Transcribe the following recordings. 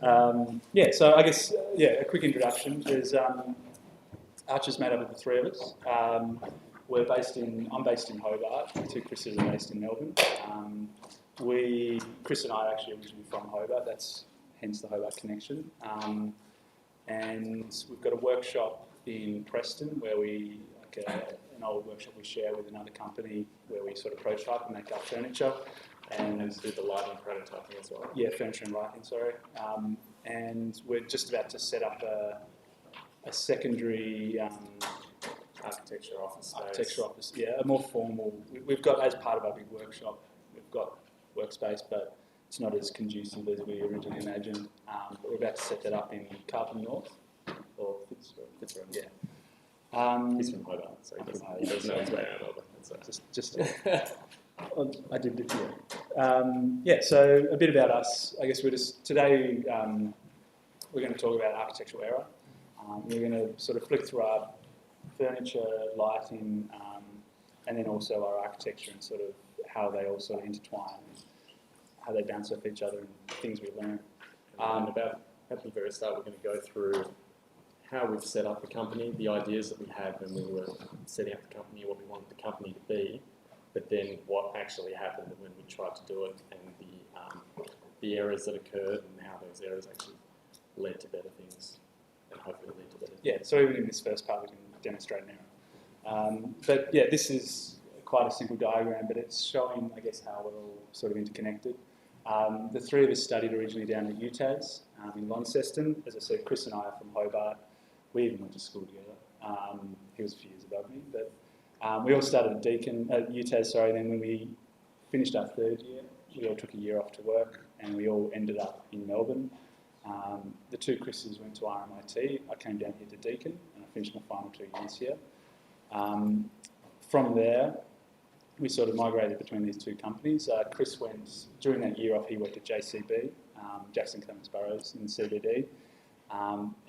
Yeah, so I guess, a quick introduction. There's Archier's made up of the three of us. I'm based in Hobart. The two Chris's are based in Melbourne. Chris and I are actually originally from Hobart. That's hence the Hobart connection. And we've got a workshop in Preston where an old workshop we share with another company where we sort of prototype and make our furniture. And do the lighting prototyping as well. Yeah, furniture and lighting, sorry. And we're just about to set up a secondary architecture office space. A more formal. We've got, as part of our big workshop, we've got workspace, but it's not as conducive as we originally imagined. But we're about to set that up in Carlton North, or FitzGerald, yeah. He's from Hobart, so he doesn't know his way around Melbourne. I did it, yeah. So a bit about us. I guess today we're going to talk about architectural error. We're going to sort of flick through our furniture, lighting, and then also our architecture and sort of how they all sort of intertwine, how they bounce off each other and things we learn. At the very start, we're going to go through how we've set up the company, the ideas that we had when we were setting up the company, what we wanted the company to be, but then what actually happened when we tried to do it, and the errors that occurred and how those errors actually led to better things, and hopefully lead to better things. Yeah, so even in this first part we can demonstrate an error. But yeah, this is quite a simple diagram, but it's showing, I guess, how we're all sort of interconnected. The three of us studied originally down at UTAS in Launceston. As I said, Chris and I are from Hobart. We even went to school together. He was a few years above me, but we all started at UTAS, then when we finished our third year, we all took a year off to work and we all ended up in Melbourne. The two Chris's went to RMIT. I came down here to Deakin and I finished my final 2 years here. From there, we sort of migrated between these two companies. Chris went, during that year off, he worked at JCB, Jackson Clements Burrows in CBD.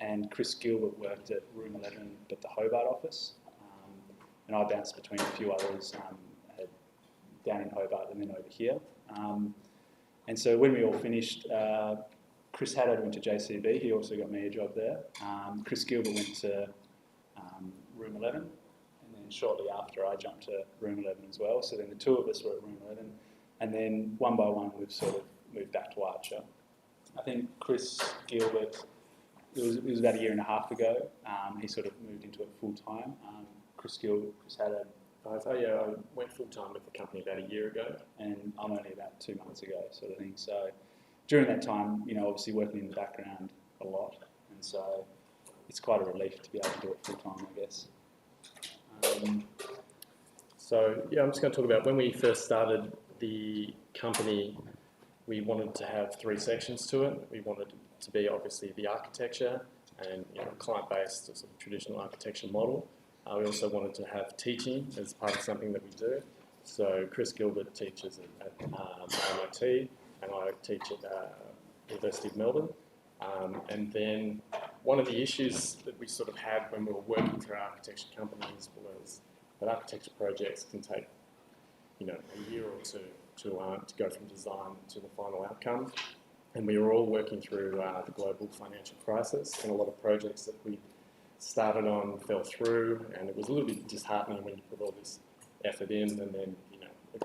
And Chris Gilbert worked at Room 11 at the Hobart office. And I bounced between a few others down in Hobart and then over here. And so when we all finished, Chris Haddad went to JCB. He also got me a job there. Chris Gilbert went to Room 11. And then shortly after, I jumped to Room 11 as well. So then the two of us were at Room 11. And then one by one, we've sort of moved back to Archier. I think Chris Gilbert, it was about a year and a half ago. He sort of moved into it full time. Chris Haddad. I went full time with the company about a year ago, and I'm only about 2 months ago, sort of thing. So during that time, obviously working in the background a lot, and so it's quite a relief to be able to do it full time, I guess. I'm just going to talk about when we first started the company. We wanted to have 3 sections to it. We wanted it to be obviously the architecture and client-based sort of traditional architecture model. We also wanted to have teaching as part of something that we do. So Chris Gilbert teaches at RMIT and I teach at University of Melbourne. And then one of the issues that we sort of had when we were working for architecture companies was that architecture projects can take a year or two to go from design to the final outcome. And we were all working through the global financial crisis, and a lot of projects that we started on fell through, and it was a little bit disheartening when you put all this effort in and then it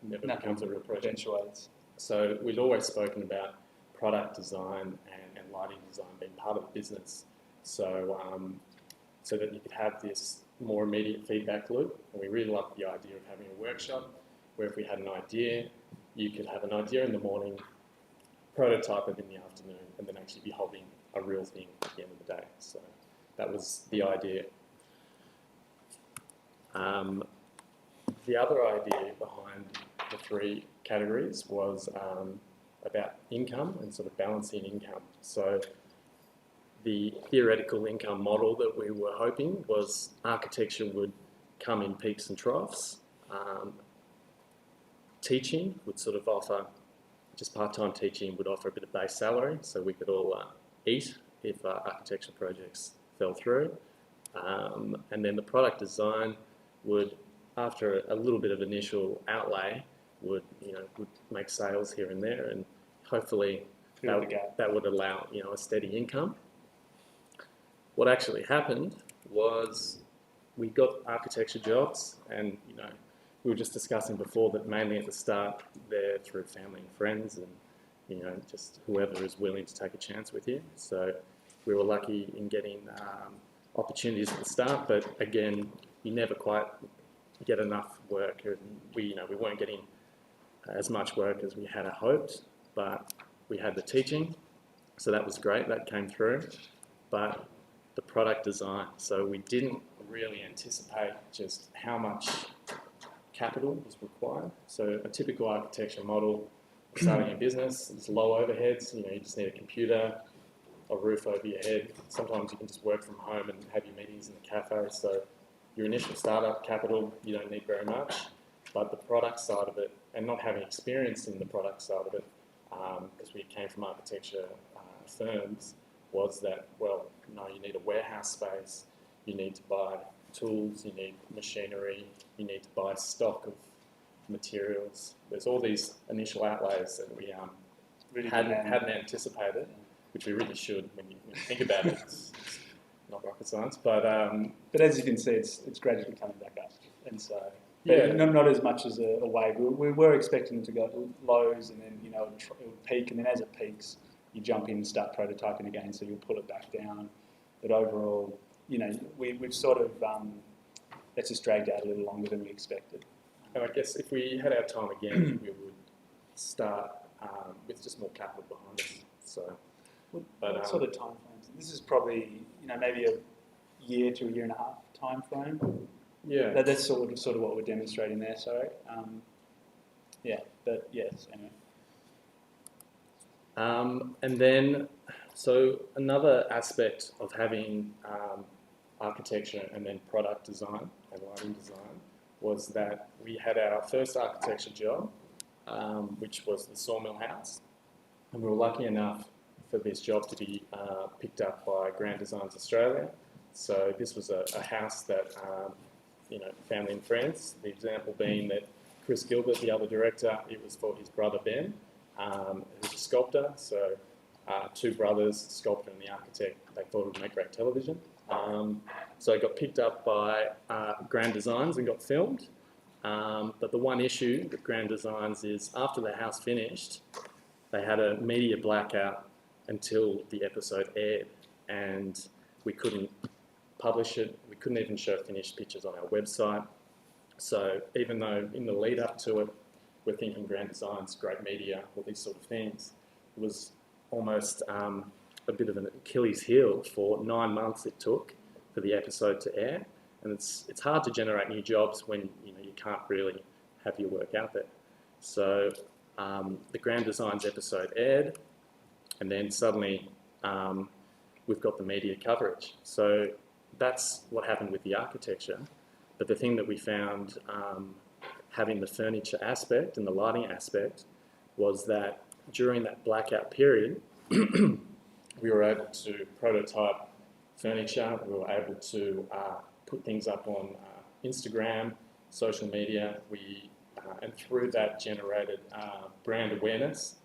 never becomes a real project. So we'd always spoken about product design and lighting design being part of the business, so that you could have this more immediate feedback loop. And we really liked the idea of having a workshop where if we had an idea, you could have an idea in the morning, prototype it in the afternoon, and then actually be holding a real thing at the end of the day. So that was the idea. The other idea behind the 3 categories was about income and sort of balancing income. So the theoretical income model that we were hoping was architecture would come in peaks and troughs. Teaching would sort of offer, just part-time teaching would offer a bit of base salary, so we could all eat if architecture projects fell through. And then the product design would, after a little bit of initial outlay, would make sales here and there, and hopefully Fill the gap. that would allow, you know, a steady income. What actually happened was we got architecture jobs, and, you know, we were just discussing before that mainly at the start they're through family and friends and, you know, just whoever is willing to take a chance with you. So we were lucky in getting opportunities at the start, but again, you never quite get enough work. And we weren't getting as much work as we had hoped, but we had the teaching, so that was great, that came through. But the product design, so we didn't really anticipate just how much capital was required. So a typical architecture model, starting a business, it's low overheads, you know, you just need a computer, a roof over your head. Sometimes you can just work from home and have your meetings in the cafe. So your initial startup capital, you don't need very much, but the product side of it, and not having experience in the product side of it, because we came from architecture firms, was that, well, no, you need a warehouse space, you need to buy tools, you need machinery, you need to buy stock of materials. There's all these initial outlays that we Really hadn't anticipated, which we really should when you think about it. It's not rocket science, but as you can see, it's gradually coming back up, and so not as much as a wave. We were expecting it to go lows, and then, you know, it would peak, and then as it peaks, you jump in and start prototyping again, so you'll pull it back down. But overall, you know, we've sort of that's just dragged out a little longer than we expected. And I guess if we had our time again, we would start with just more capital behind us. So, what sort of time frames? This is probably, you know, maybe a year to a year and a half time frame. Yeah, That's sort of what we're demonstrating there. Sorry. But yes, anyway. And then, so another aspect of having architecture and then product design and lighting design was that we had our first architecture job, which was the Sawmill House, and we were lucky enough for this job to be picked up by Grand Designs Australia. So this was a house that, you know, family and friends, the example being that Chris Gilbert, the other director, it was for his brother Ben, who's a sculptor. So two brothers, the sculptor and the architect, they thought it would make great television. So it got picked up by Grand Designs and got filmed. But the one issue with Grand Designs is after the house finished, they had a media blackout until the episode aired, and we couldn't publish it. We couldn't even show finished pictures on our website. So even though in the lead up to it, we're thinking Grand Designs, great media, all these sort of things, it was almost a bit of an Achilles heel for 9 months it took for the episode to air. And it's hard to generate new jobs when, you know, you can't really have your work out there. So the Grand Designs episode aired, and then suddenly we've got the media coverage. So that's what happened with the architecture. But the thing that we found, having the furniture aspect and the lighting aspect, was that during that blackout period, we were able to prototype furniture. We were able to put things up on Instagram, social media. And through that generated brand awareness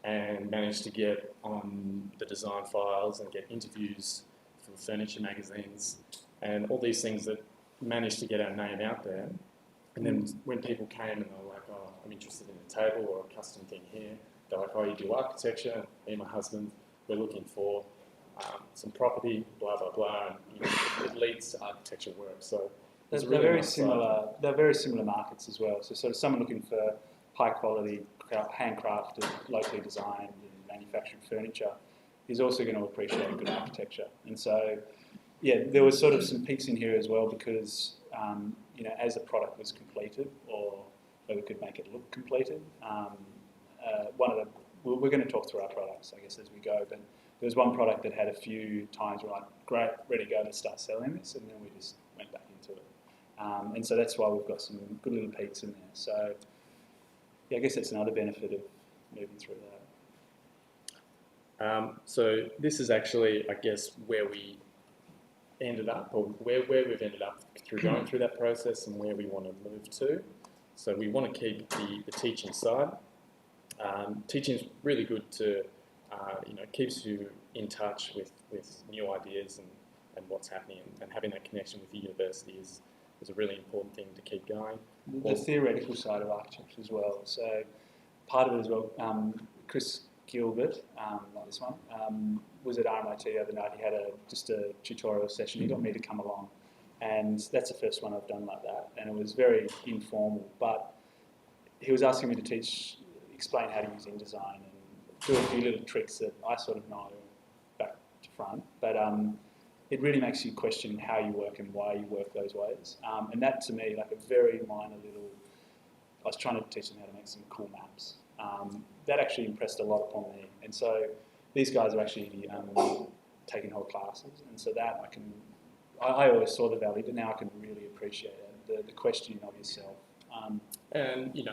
and managed to get on the design files and get interviews for furniture magazines and all these things that managed to get our name out there. And then when people came and they were like, oh, I'm interested in a table or a custom thing here, they're like, oh, you do architecture? Me and my husband, we're looking for some property, blah, blah, blah. And, you know, it leads to architecture work. So they're very similar. They're very similar markets as well. So sort of someone looking for high quality, handcrafted, locally designed and manufactured furniture is also going to appreciate good architecture. And so, yeah, there was sort of some peaks in here as well because, you know, as the product was completed or we could make it look completed, we're going to talk through our products, I guess, as we go, but there was one product that had a few times we're like, great, ready to go, let's start selling this, and then we just went back into it. And so that's why we've got some good little peaks in there. So, yeah, I guess that's another benefit of moving through that. So this is actually, I guess, where we ended up, or where we've ended up through going through that process and where we want to move to. So we want to keep the teaching side. Teaching is really good to keeps you in touch with new ideas and what's happening, and having that connection with the university is a really important thing to keep going. The theoretical side of architecture as well. So part of it as well, Chris Gilbert, like this one, was at RMIT the other night. He had just a tutorial session. He got me to come along, and that's the first one I've done like that. And it was very informal, but he was asking me to explain how to use InDesign and do a few little tricks that I sort of know back to front. But it really makes you question how you work and why you work those ways. And that, to me, like a very minor little, I was trying to teach them how to make some cool maps. That actually impressed a lot upon me. And so these guys are actually taking whole classes. And so that I always saw the value, but now I can really appreciate it, the questioning of yourself. And you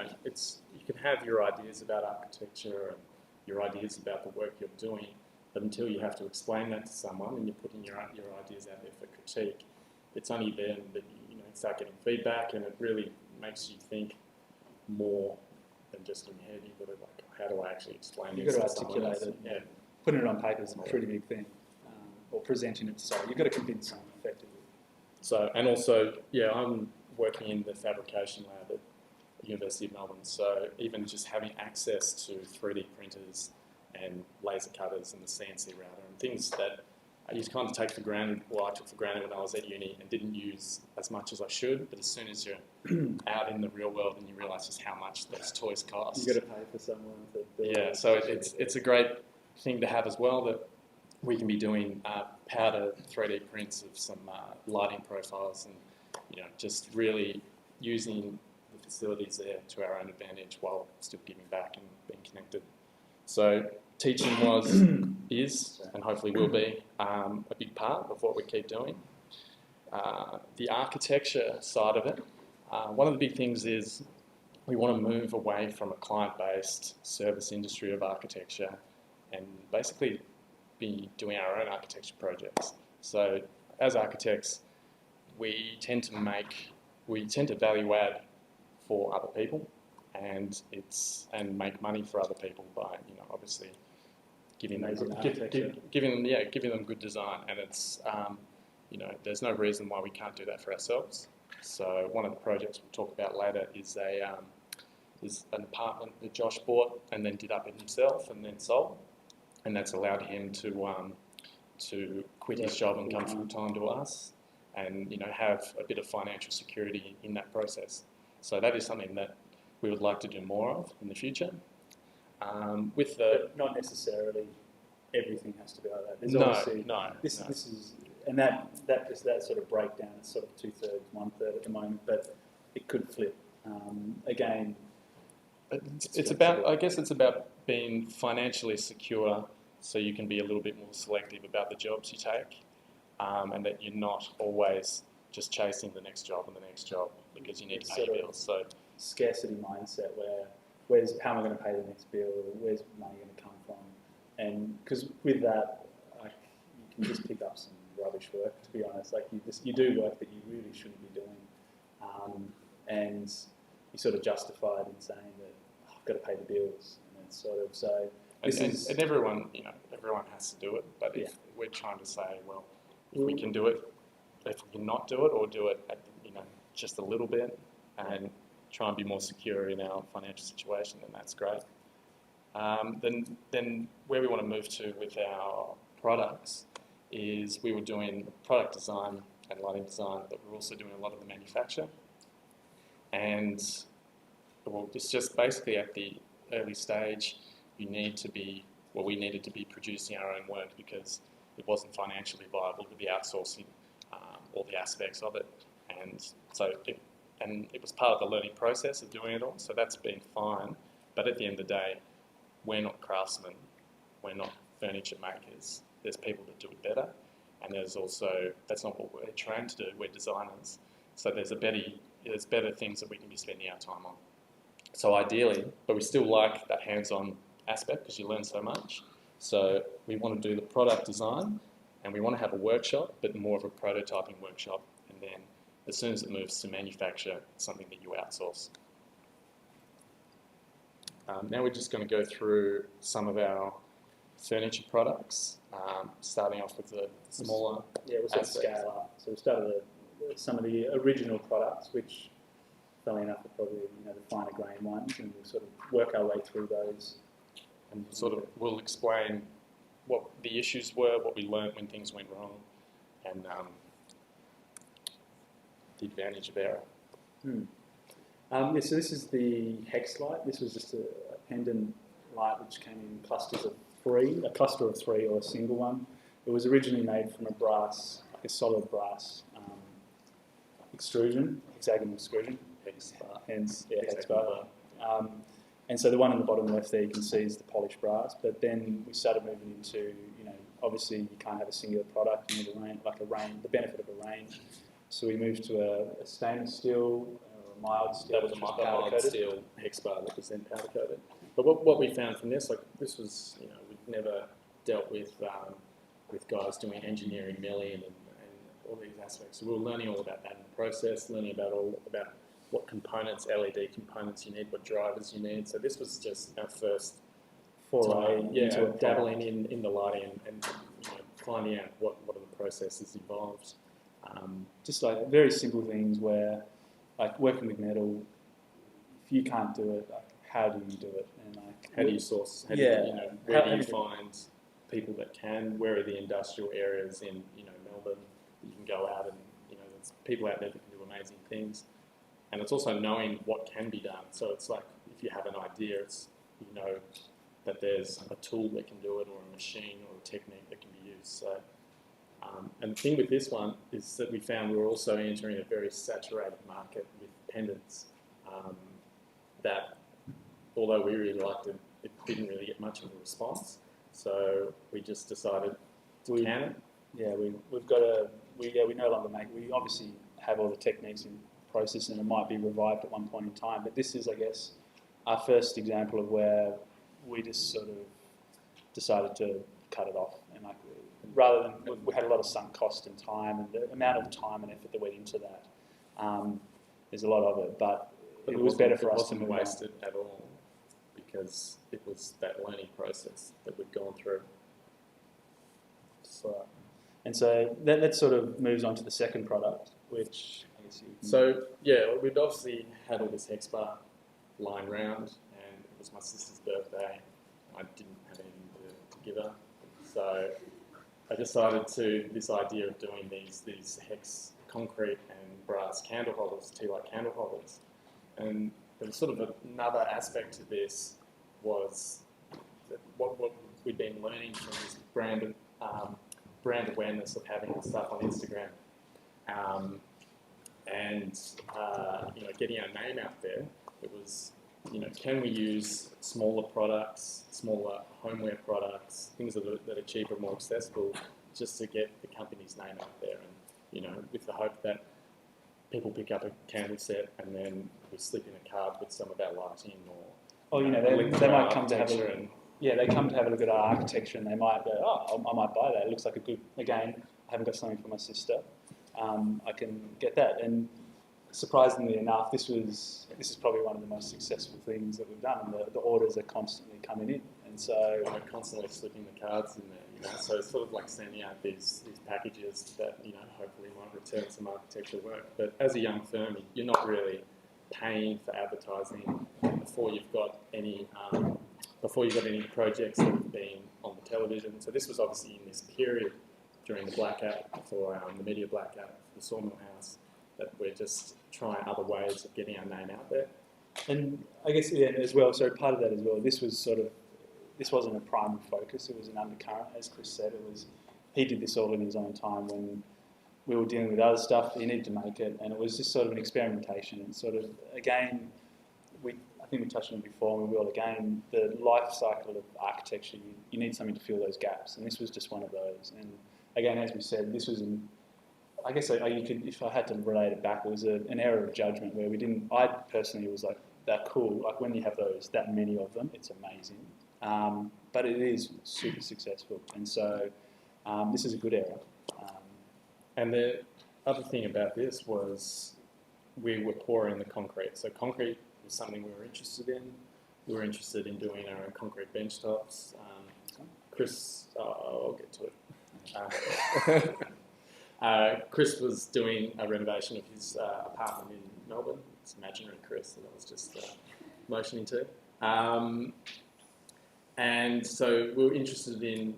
can have your ideas about architecture and your ideas about the work you're doing, but until you have to explain that to someone and you're putting your ideas out there for critique, it's only then that you start getting feedback, and it really makes you think more than just in your head. You've got to how do I actually explain this? You've got to articulate it. Yeah. Putting it on paper is a pretty big thing, or presenting it to someone. You've got to convince someone effectively. So, and also, I'm working in the fabrication lab at the University of Melbourne. So even just having access to 3D printers and laser cutters and the CNC router and things that I used to kind of take for granted, I took for granted when I was at uni and didn't use as much as I should. But as soon as you're out in the real world and you realise just how much those toys cost, you've got to pay for someone to build. Yeah, so it's a great thing to have as well, that we can be doing powder 3D prints of some lighting profiles, and just really using the facilities there to our own advantage while still giving back and being connected. So teaching is, and hopefully will be, a big part of what we keep doing. The architecture side of it, one of the big things is we want to move away from a client-based service industry of architecture and basically be doing our own architecture projects. So as architects, we tend to value add for other people, and make money for other people by obviously giving them good design, and it's there's no reason why we can't do that for ourselves. So one of the projects we'll talk about later is an apartment that Josh bought and then did up it himself and then sold, and that's allowed him to quit his job and come full time to us, and have a bit of financial security in that process. So that is something that we would like to do more of in the future. But not necessarily everything has to be like that. There's This is, and that sort of breakdown is sort of 2/3, 1/3 at the moment, but it could flip. Again, it's about, I guess it's about being financially secure, so you can be a little bit more selective about the jobs you take, and that you're not always just chasing the next job and the next job because you need to pay your bills. So scarcity mindset, how am I going to pay the next bill? Where's money going to come from? And because with that, you can just pick up some rubbish work. To be honest, you do work that you really shouldn't be doing, and you sort of justify it in saying that I've got to pay the bills, and it's sort of so. And everyone, everyone has to do it. But if we're trying to say, well, if we can do it, if we can not do it, or do it at just a little bit, and try and be more secure in our financial situation, then that's great. Then where we want to move to with our products is we were doing product design and lighting design, but we're also doing a lot of the manufacture. And it's just basically at the early stage, we needed to be producing our own work because it wasn't financially viable to be outsourcing all the aspects of it. And so it was part of the learning process of doing it all, so that's been fine. But at the end of the day, we're not craftsmen, we're not furniture makers. There's people that do it better, and there's also, that's not what we're trained to do, we're designers. So there's better things that we can be spending our time on. So ideally, but we still like that hands-on aspect because you learn so much. So we want to do the product design, and we want to have a workshop, but more of a prototyping workshop, and then as soon as it moves to manufacture, it's something that you outsource. Now we're just going to go through some of our furniture products, starting off with the smaller. Yeah, we'll sort of scale up. So we started with some of the original products, which, funnily enough, are probably the finer grain ones, and we'll sort of work our way through those. And sort of we'll explain what the issues were, what we learned when things went wrong, and the advantage of error. Yeah, so this is the Hex Light. This was just a pendant light which came in clusters of 3, a cluster of 3 or a single one. It was originally made from a brass, like a solid brass extrusion, hexagonal extrusion, hence hex bar. And so the one in the bottom left there you can see is the polished brass. But then we started moving into, obviously you can't have a singular product. You need the benefit of a range. So we moved to a stainless steel, or a mild steel. That was a mild steel hex bar that was then powder coated. But what we found from this, this was, we've never dealt with guys doing engineering milling and all these aspects. So we were learning all about that in the process, learning about what components, LED components you need, what drivers you need. So this was just our first foray into dabbling in the lighting and finding out what are the processes involved. Just like very simple things where, like working with metal, if you can't do it, how do you do it? And how do you source? Where do you find people that can? Where are the industrial areas in Melbourne that you can go out and there's people out there that can do amazing things. And it's also knowing what can be done. So it's like if you have an idea, it's that there's a tool that can do it, or a machine, or a technique that can be used. So, and the thing with this one is that we found we were also entering a very saturated market with pendants. That, although we really liked it, it didn't really get much of a response. So we just decided to can it. Yeah, we no longer make. We obviously have all the techniques in process, and it might be revived at one point in time. But this is, I guess, our first example of where we just sort of decided to cut it off, and rather than we had a lot of sunk cost and time, and the amount of time and effort that went into that. There's a lot of it, but it was better for us to move on. It wasn't wasted at all because it was that learning process that we'd gone through. So, and so that sort of moves on to the second product, which I guess we'd obviously had all this hex bar lying around, and it was my sister's birthday. I didn't have anything to give her, so I decided this idea of doing these hex concrete and brass candle holders, tea light candle holders. And there was sort of another aspect to this was that what we'd been learning from this brand awareness of having stuff on Instagram, and getting our name out there. It was, can we use smaller products, smaller homeware products, things that are cheaper, more accessible, just to get the company's name out there, and with the hope that people pick up a candle set and then we slip in a card with some of our lighting they might come to have they come to have a look at our architecture, and they might go, I might buy that. It looks like a good. Again, I haven't got something for my sister. I can get that. And surprisingly enough, this is probably one of the most successful things that we've done. The orders are constantly coming in, and so we're constantly slipping the cards in there. So it's sort of like sending out these packages that hopefully might return some architecture work. But as a young firm, you're not really paying for advertising before you've got any projects that have been on the television. So this was obviously in this period during the blackout for the media blackout for the Sawmill House, that we're just trying other ways of getting our name out there. And I guess as well. So part of that as well. This wasn't a primary focus. It was an undercurrent, as Chris said. He did this all in his own time when we were dealing with other stuff. He needed to make it, and it was just sort of an experimentation. And sort of again, I think we touched on it before, and we will again. The life cycle of architecture, you need something to fill those gaps, and this was just one of those. And again, as we said, this was I guess if I had to relate it back, it was an error of judgment where we didn't. I personally was like, that cool. Like when you have that many of them, it's amazing. But it is super successful, and so this is a good error. And the other thing about this was we were pouring the concrete. So concrete was something we were interested in. We were interested in doing our own concrete bench tops. Chris, I'll get to it. Chris was doing a renovation of his apartment in Melbourne. It's imaginary Chris that I was just motioning to. And so we were interested in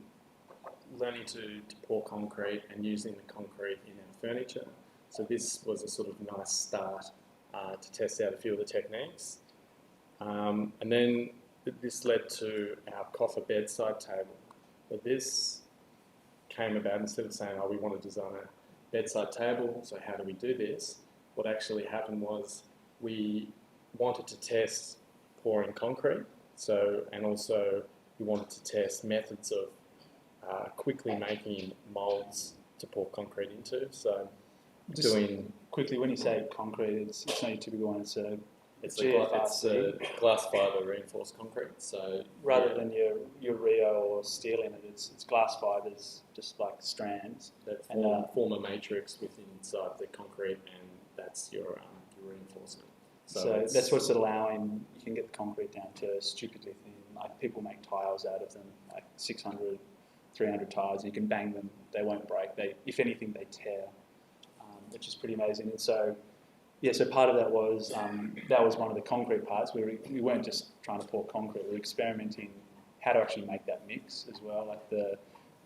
learning to pour concrete and using the concrete in our furniture. So this was a sort of nice start to test out a few of the techniques. And then this led to our coffer bedside table. But this came about instead of saying, oh, we want to design a bedside table, so how do we do this? What actually happened was we wanted to test pouring concrete, and also we wanted to test methods of quickly making moulds to pour concrete into. So just doing quickly, when you say concrete, it's not your typical one. It's a glass fibre reinforced concrete. So rather than your Rio or steel in it, it's glass fibres, just like strands that form a matrix within inside the concrete, and that's your reinforcement. So that's what's allowing, you can get the concrete down to stupidly thin. Like people make tiles out of them, like 600, 300 tiles. You can bang them, they won't break. If anything, they tear, which is pretty amazing. And so, yeah, so part of that was one of the concrete parts. We weren't just trying to pour concrete. We were experimenting how to actually make that mix as well, like the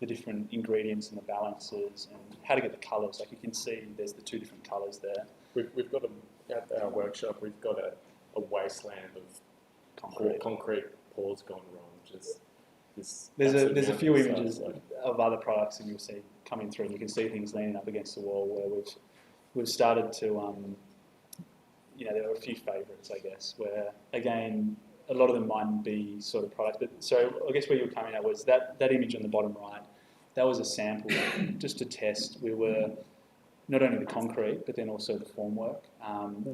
different ingredients and the balances, and how to get the colours. Like you can see, there's the two different colours there. We've got at our workshop, we've got a wasteland of concrete pours gone wrong. There's a few images of other products that you'll see coming through, and you can see things leaning up against the wall where we've started to, there are a few favourites, I guess, where again a lot of them might be sort of products. But so I guess where you were coming at was that image on the bottom right. That was a sample just to test. We were not only the concrete, but then also the formwork.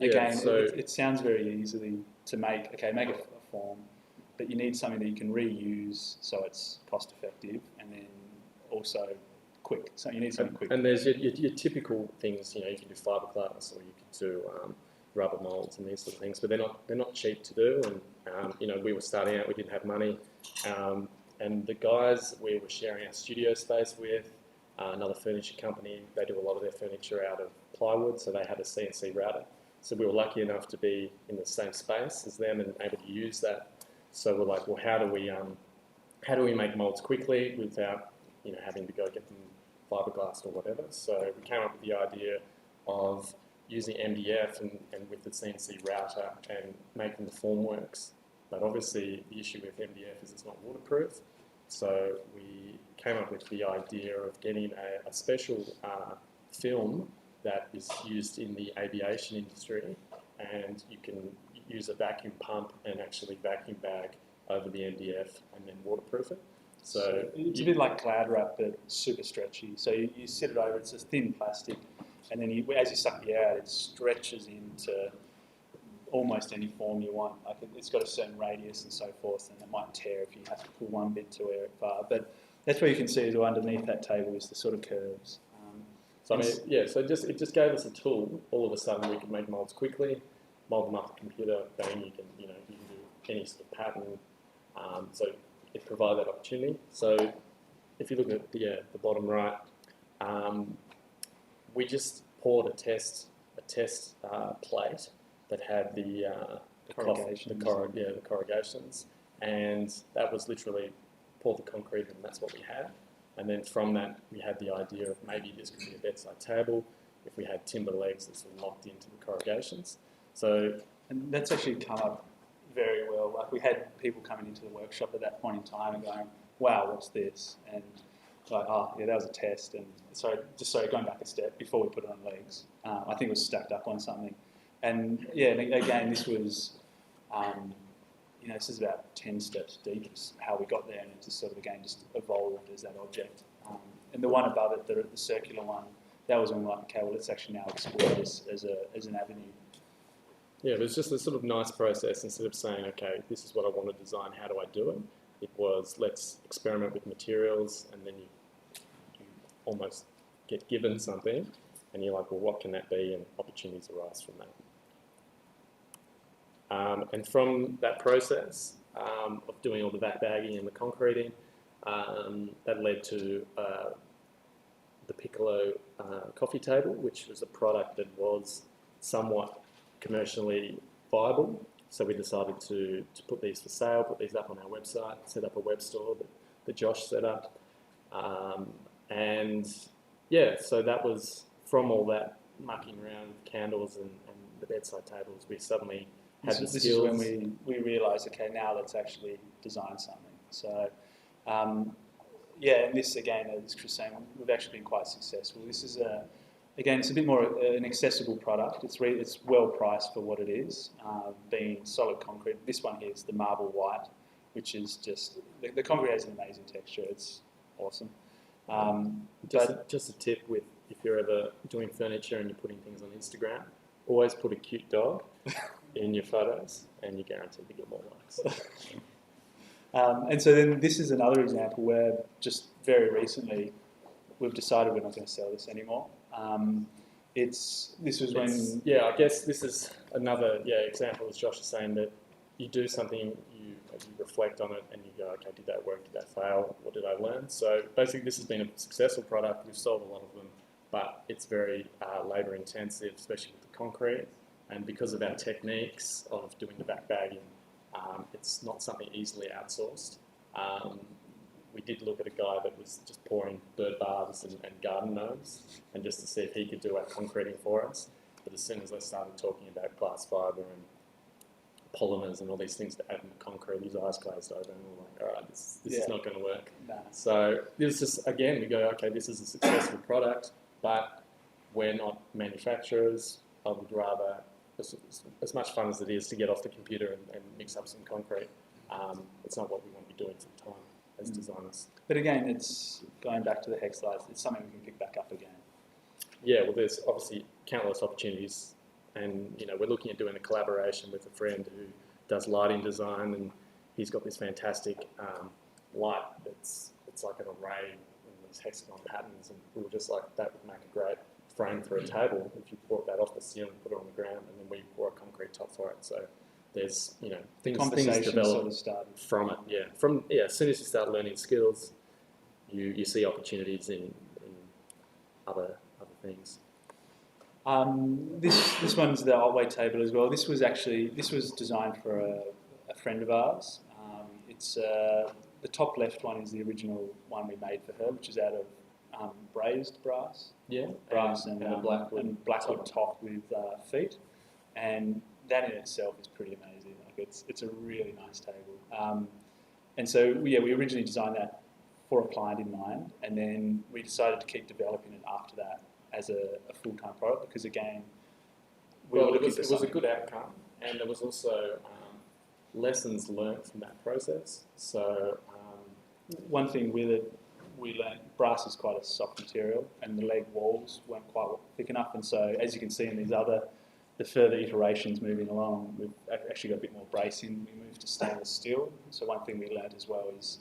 It sounds very easily to make. Okay, make a form, but you need something that you can reuse, so it's cost effective, and then also quick. So you need something quick. And there's your typical things. You can do fiberglass, or you can do rubber molds and these sort of things, but they're not cheap to do. And we were starting out, we didn't have money, and the guys we were sharing our studio space with, another furniture company, they do a lot of their furniture out of plywood, so they had a CNC router. So we were lucky enough to be in the same space as them and able to use that. So we're like, well, how do we make molds quickly without having to go get them fiberglass or whatever? So we came up with the idea of using MDF and with the CNC router and making the formworks. But obviously the issue with MDF is it's not waterproof. So we came up with the idea of getting a special film that is used in the aviation industry, and you can use a vacuum pump and actually vacuum bag over the MDF and then waterproof it. So it's a bit like cloud wrap, but super stretchy. So you sit it over, it's a thin plastic, and then as you suck the air out, it stretches into almost any form you want. Like it's got a certain radius and so forth, and it might tear if you have to pull one bit to air it far. But that's what you can see as well underneath that table is the sort of curves. So it just gave us a tool. All of a sudden, we could make molds quickly, mold them up the computer. Bang, you can do any sort of pattern. So it provided that opportunity. So if you look at the bottom right, we just poured a test plate that had the corrugations, and that was literally pour the concrete, and that's what we had. And then from that, we had the idea of maybe this could be a bedside table if we had timber legs that sort of locked into the corrugations. And that's actually come up very well. Like we had people coming into the workshop at that point in time and going, "Wow, what's this?" And like, "Oh, yeah, that was a test." And going back a step before we put it on legs, I think it was stacked up on something. And yeah, and again, this was. This is about 10 steps deep, is how we got there, and it just sort of, again, just evolved as that object. And the one above it, the circular one, that was when we're like, okay, well, let's actually now explore this as an avenue. Yeah, it was just a sort of nice process. Instead of saying, okay, this is what I want to design, how do I do it? It was, let's experiment with materials, and then you almost get given something, and you're like, well, what can that be? And opportunities arise from that. And from that process of doing all the vat bagging and the concreting, That led to the Piccolo coffee table, which was a product that was somewhat commercially viable. So we decided to put these for sale, put these up on our website, set up a web store that Josh set up. And yeah, so that was from all that mucking around with candles and the bedside tables, we suddenly had the skills. This is when we realised, okay, now let's actually design something. So yeah, and this again, as Chris was saying, we've actually been quite successful. This is again, it's a bit more an accessible product. It's well priced for what it is, being solid concrete. This one here is the marble white, which is just the concrete has an amazing texture. It's awesome. Just a tip with if you're ever doing furniture and you're putting things on Instagram, always put a cute dog in your photos, and you're guaranteed to get more likes. And so then this is another example where just very recently we've decided we're not going to sell this anymore. I guess this is another example, as Josh is saying, that you do something, you reflect on it, and you go, okay, did that work? Did that fail? What did I learn? So basically, this has been a successful product. We've sold a lot of them, but it's very labour intensive, especially with the concrete. And because of our techniques of doing the back bagging, it's not something easily outsourced. We did look at a guy that was just pouring bird baths and garden gnomes, and just to see if he could do our concreting for us. But as soon as I started talking about glass fibre and polymers and all these things to add in the concrete, his eyes glazed over, and we were like, all right, this is not going to work. Nah. So this is just, again, we go, okay, this is a successful product, but we're not manufacturers. I would rather, as much fun as it is to get off the computer and mix up some concrete, it's not what we want to be doing full time as designers. But again, it's going back to the Hex Light. It's something we can pick back up again. Yeah, well, there's obviously countless opportunities, and we're looking at doing a collaboration with a friend who does lighting design, and he's got this fantastic light it's like an array in these hexagon patterns, and we were just like, that would make a great frame for a table if you brought that off the ceiling, put it on the ground, and then we pour a concrete top for it. So there's things develop sort of from it. As soon as you start learning skills, you see opportunities in other things. This one's the Otway table as well. This was designed for a friend of ours. It's the top left one is the original one we made for her, which is out of brazed brass. Yeah, brass and a blackwood top with feet, and that in itself is pretty amazing. Like it's a really nice table. And so we originally designed that for a client in mind, and then we decided to keep developing it after that as a full-time product, because again, it was a good outcome, and there was also lessons learned from that process. So one thing with it, we learned brass is quite a soft material, and the leg walls weren't quite thick enough, and so as you can see in the further iterations moving along, we've actually got a bit more bracing. We moved to stainless steel. So one thing we learned as well is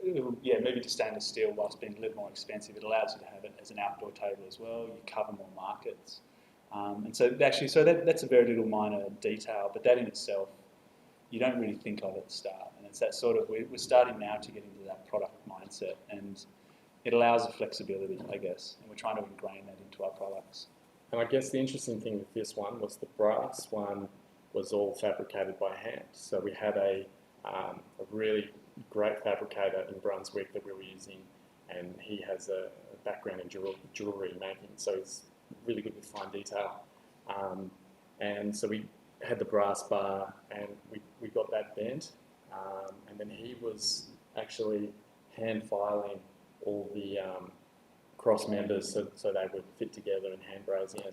moving to stainless steel, whilst being a little more expensive, it allows you to have it as an outdoor table as well. You cover more markets. And so that's a very little minor detail, but that in itself, you don't really think of at the start. And it's that sort of, we're starting now to get into that product mindset, and it allows the flexibility, I guess, and we're trying to ingrain that into our products. And I guess the interesting thing with this one was the brass one was all fabricated by hand. So we had a really great fabricator in Brunswick that we were using, and he has a background in jewellery making, so he's really good with fine detail. And so we had the brass bar, and we got that bent, and then he was actually hand filing all the cross members so they would fit together, and hand brazing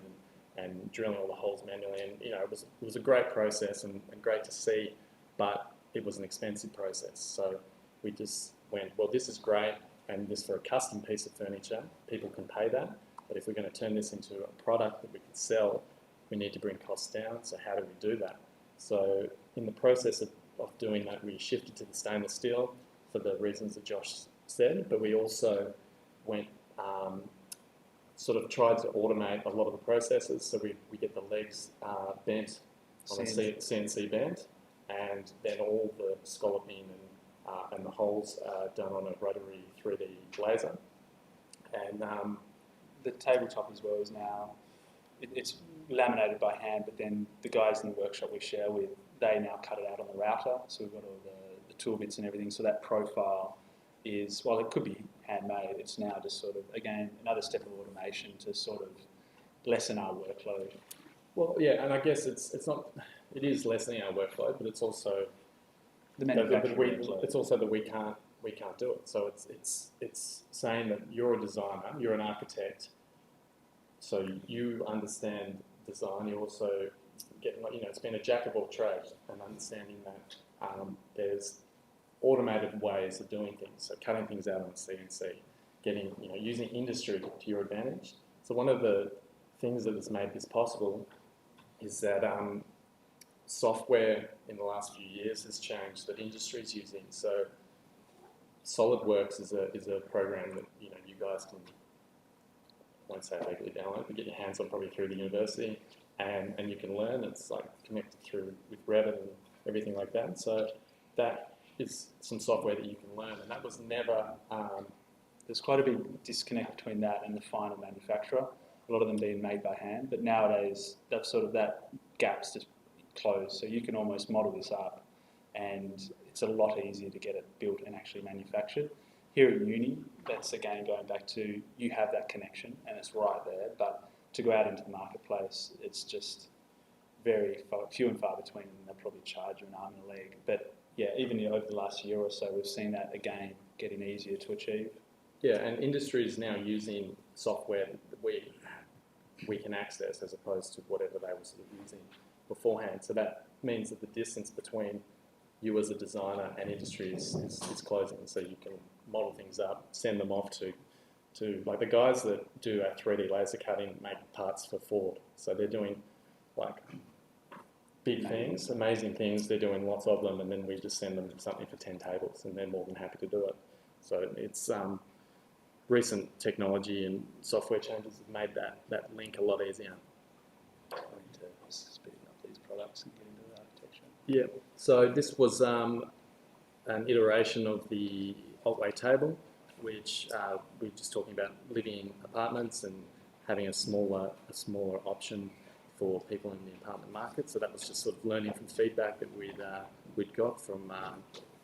and drilling all the holes manually. And it was a great process and great to see, but it was an expensive process. So we just went, well, this is great, and this for a custom piece of furniture, people can pay that. But if we're going to turn this into a product that we can sell, we need to bring costs down. So how do we do that? So in the process of doing that, we shifted to the stainless steel for the reasons that Josh said, but we also went sort of tried to automate a lot of the processes. So we get the legs bent on a CNC bent, and then all the scalloping and the holes are done on a rotary 3D laser. And the tabletop as well is now, it's laminated by hand, but then the guys in the workshop we share with, they now cut it out on the router, so we've got all the tool bits and everything, so that profile is, while it could be handmade, it's now just sort of, again, another step of automation to sort of lessen our workload. well, yeah, and I guess it is lessening our workload, but it's also The manufacturing workload. it's also that we can't do it. So it's saying that you're a designer, you're an architect, so you understand design. You also get, it's been a jack of all trades, and understanding that there's automated ways of doing things. So cutting things out on CNC, using industry to your advantage. So one of the things that has made this possible is that software in the last few years has changed that industry is using. So SolidWorks is a program that you guys can, I won't say legally download, but get your hands on probably through the university, and you can learn. It's like connected through with Revit and everything like that. So that is some software that you can learn, and that was never. There's quite a big disconnect between that and the final manufacturer. A lot of them being made by hand, but nowadays that gap's just closed. So you can almost model this up, and it's a lot easier to get it built and actually manufactured. Here at uni, that's again going back to, you have that connection and it's right there, but to go out into the marketplace, it's just few and far between, and they'll probably charge you an arm and a leg. But yeah, even over the last year or so, we've seen that again getting easier to achieve. Yeah, and industry is now using software that we can access as opposed to whatever they were sort of using beforehand. So that means that the distance between you as a designer and industry is closing. So you can model things up, send them off to like the guys that do our 3D laser cutting make parts for Ford. So they're doing like big things, amazing things. They're doing lots of them, and then we just send them something for 10 tables, and they're more than happy to do it. So it's recent technology and software changes have made that link a lot easier. I need to speed up these products and get into the architecture. Yeah, so this was an iteration of the Otway table, which we're just talking about living in apartments and having a smaller option for people in the apartment market. So that was just sort of learning from feedback that we'd got from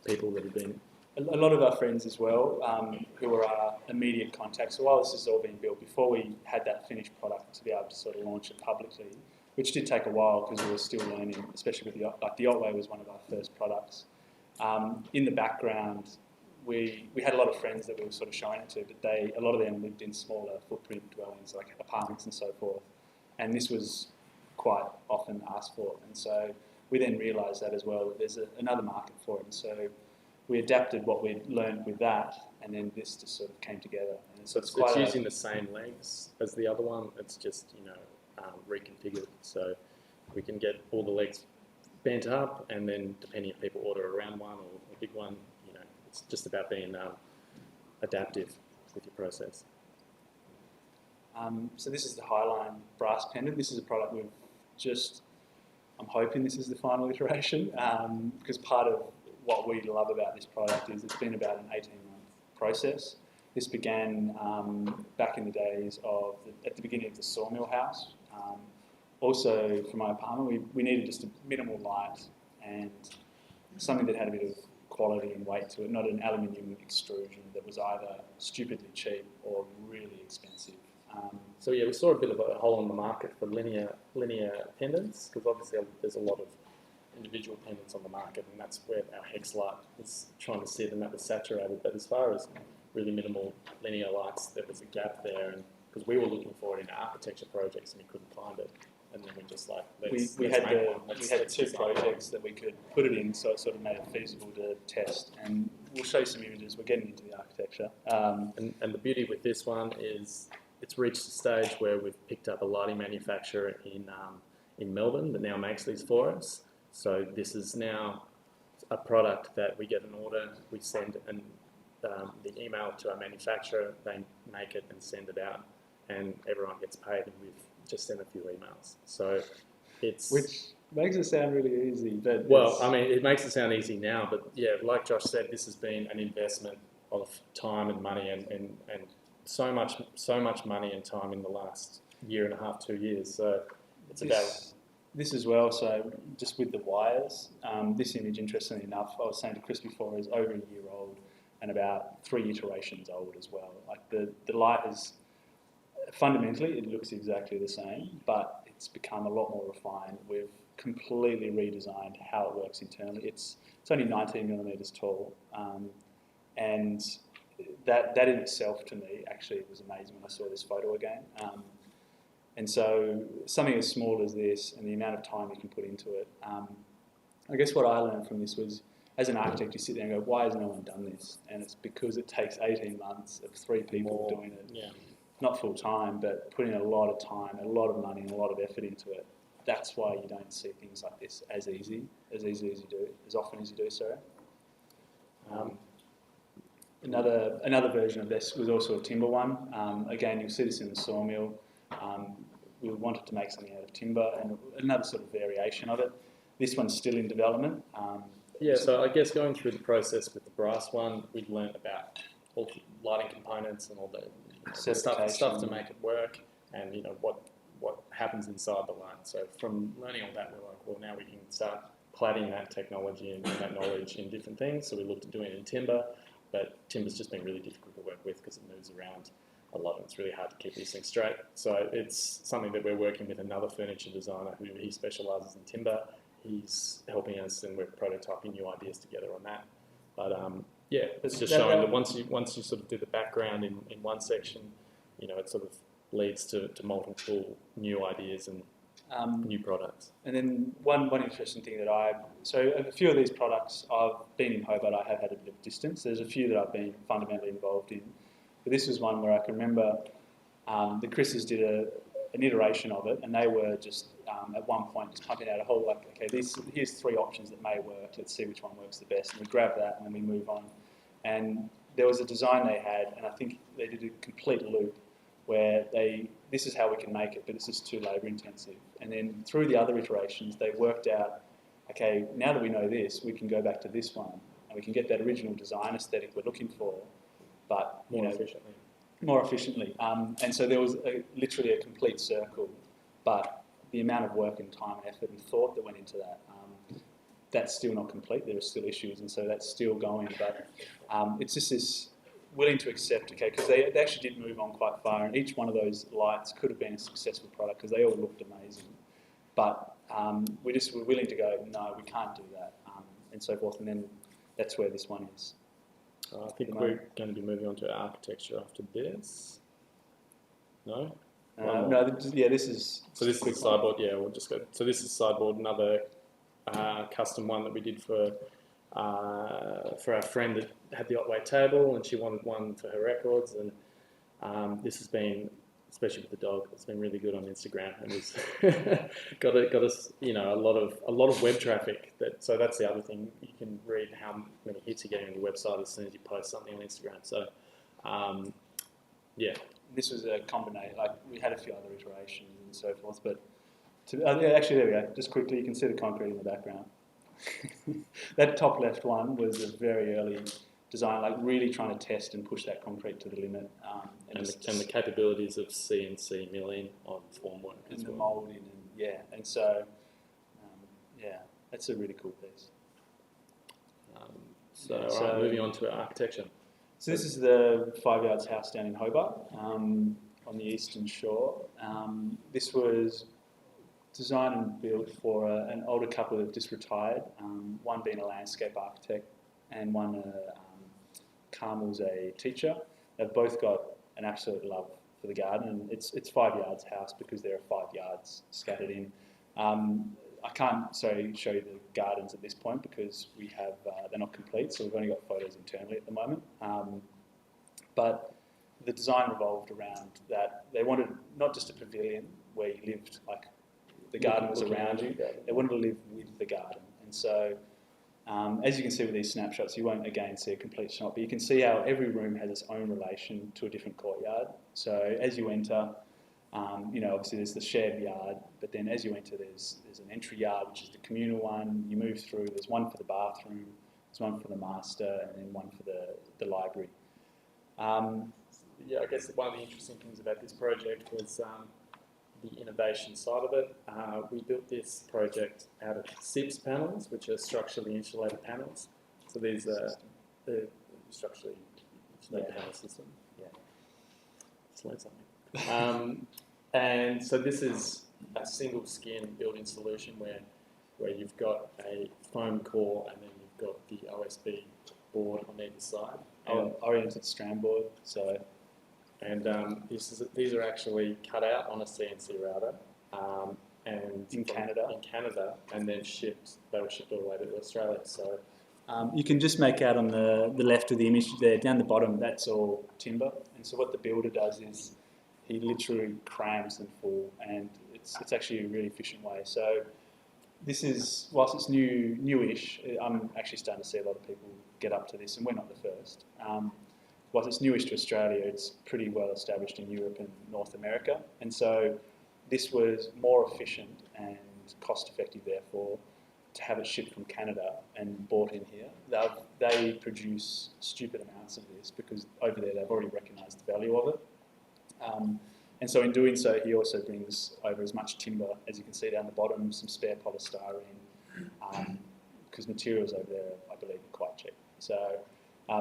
people that had been. A lot of our friends as well, who were our immediate contacts. So while this has all been built, before we had that finished product to be able to sort of launch it publicly, which did take a while because we were still learning, especially with the Otway was one of our first products. In the background, we had a lot of friends that we were sort of showing it to, but a lot of them lived in smaller footprint dwellings, like apartments and so forth. And this was quite often asked for. And so we then realised that as well, that there's another market for it. And so we adapted what we'd learned with that, and then this just sort of came together. And so it's using the same legs as the other one. It's just reconfigured, so we can get all the legs bent up, and then depending if people order a round one or a big one, it's just about being adaptive with your process. So this is the Highline brass pendant. This is a product I'm hoping this is the final iteration, because part of what we love about this product is it's been about an 18-month process. This began back in the days at the beginning of the Sawmill House. Also, for my apartment, we needed just a minimal light and something that had a bit of quality and weight to it, not an aluminium extrusion that was either stupidly cheap or really expensive. So yeah, we saw a bit of a hole in the market for linear pendants, because obviously there's a lot of individual pendants on the market, and that's where our Hex Light was trying to sit, and that was saturated. But as far as really minimal linear lights, there was a gap there, and because we were looking for it in architecture projects and we couldn't find it, and then we just we had two projects that we could put it in, so it sort of made it feasible to test. And we'll show you some images. We're getting into the architecture. And the beauty with this one is it's reached a stage where we've picked up a lighting manufacturer in Melbourne that now makes these for us. So this is now a product that we get an order, we send the email to our manufacturer, they make it and send it out, and everyone gets paid, and we've just sent a few emails. So it's Makes it sound really easy, but Well, I mean, it makes it sound easy now, but yeah, like Josh said, this has been an investment of time and money, and so much money and time in the last year and a half, 2 years. So it's about this as well. So just with the wires, this image, interestingly enough, I was saying to Chris before, is over a year old and about 3 iterations old as well. Like the light is fundamentally, it looks exactly the same, but it's become a lot more refined. We've completely redesigned how it works internally. It's only 19 millimeters tall, and that in itself to me actually was amazing when I saw this photo again. And so something as small as this and the amount of time you can put into it, I guess what I learned from this was, as an architect, you sit there and go, why has no one done this? And it's because it takes 18 months of 3 people doing it. Yeah. Not full time, but putting a lot of time, a lot of money and a lot of effort into it. That's why you don't see things like this as easy as you do, as often as you do, sorry. Another version of this was also a timber one. Again, you'll see this in the Sawmill. We wanted to make something out of timber, and another sort of variation of it. This one's still in development. Yeah, so I guess going through the process with the brass one, we've learned about all the lighting components and all the stuff to make it work, and what happens inside the light. So from learning all that, we're like, well, now we can start cladding that technology and that knowledge in different things. So we looked at doing it in timber, but timber's just been really difficult to work with because it moves around a lot and it's really hard to keep these things straight. So it's something that we're working with another furniture designer who he specialises in timber. He's helping us, and we're prototyping new ideas together on that. But yeah, it's just showing that once you sort of do the background in one section, it sort of leads to multiple new ideas and new products. And then one interesting thing so a few of these products, I've been in Hobart, I have had a bit of distance. There's a few that I've been fundamentally involved in. But this was one where I can remember the Chris's did an iteration of it, and they were just at one point just pumping out a whole okay, here's 3 options that may work. Let's see which one works the best, and we grab that and then we move on. And there was a design they had, and I think they did a complete loop where this is how we can make it, but this is too labour intensive. And then through the other iterations, they worked out, okay, now that we know this, we can go back to this one, and we can get that original design aesthetic we're looking for, but more efficiently. And so there was literally a complete circle, but the amount of work and time and effort and thought that went into that, that's still not complete. There are still issues, and so that's still going. But it's just this willing to accept, okay, because they actually did move on quite far, and each one of those lights could have been a successful product because they all looked amazing. But we just were willing to go, no, we can't do that, and so forth. And then that's where this one is. I think we're going to be moving on to architecture after this. No? No, this is... So this is Sideboard, yeah, we'll just go... So this is Sideboard, another custom one that we did for our friend that had the Otway table, and she wanted one for her records, and this has been, especially with the dog, it's been really good on Instagram, and it's got us, a lot of web traffic. So that's the other thing. You can read how many hits you're getting on your website as soon as you post something on Instagram. So, yeah. This was a combination. We had a few other iterations and so forth, but actually there we go. Just quickly, you can see the concrete in the background. That top left one was a very early design, really trying to test and push that concrete to the limit. And the capabilities of CNC milling on formwork and as the well. moulding, and so that's a really cool piece. So moving on to architecture. So this is the 5 Yards house down in Hobart on the eastern shore. This was designed and built for an older couple that have just retired, one being a landscape architect and one, Carmel's a teacher. They've both got an absolute love for the garden, and it's 5 Yards house because there are 5 yards scattered in. I can't show you the gardens at this point because they're not complete, so we've only got photos internally at the moment. But the design revolved around that. They wanted not just a pavilion where you lived, the garden was around you. They wanted to live with the garden. And so, as you can see with these snapshots, you won't again see a complete shot, but you can see how every room has its own relation to a different courtyard. So as you enter, You know, obviously there's the shared yard, but then as you enter, there's an entry yard, which is the communal one. You move through, there's one for the bathroom, there's one for the master, and then one for the library. Yeah, I guess one of the interesting things about this project was the innovation side of it. We built this project out of SIPS panels, which are structurally insulated panels. So these are the structurally insulated panel system. Yeah. Let's learn something. And so this is a single skin building solution where you've got a foam core and then you've got the OSB board on either side. Oriented strand board. So, and these are actually cut out on a CNC router, and in Canada, and then shipped. They were shipped all the way to Australia. So you can just make out on the left of the image there, down the bottom. That's all timber. And so what the builder does is he literally crams them full, and it's actually a really efficient way. So this is, whilst it's newish, I'm actually starting to see a lot of people get up to this, and we're not the first. Whilst it's newish to Australia, it's pretty well established in Europe and North America, and so this was more efficient and cost effective, therefore, to have it shipped from Canada and bought in here. They produce stupid amounts of this because over there they've already recognised the value of it. And so in doing so, he also brings over as much timber, as you can see down the bottom, some spare polystyrene, because materials over there, I believe, are quite cheap. So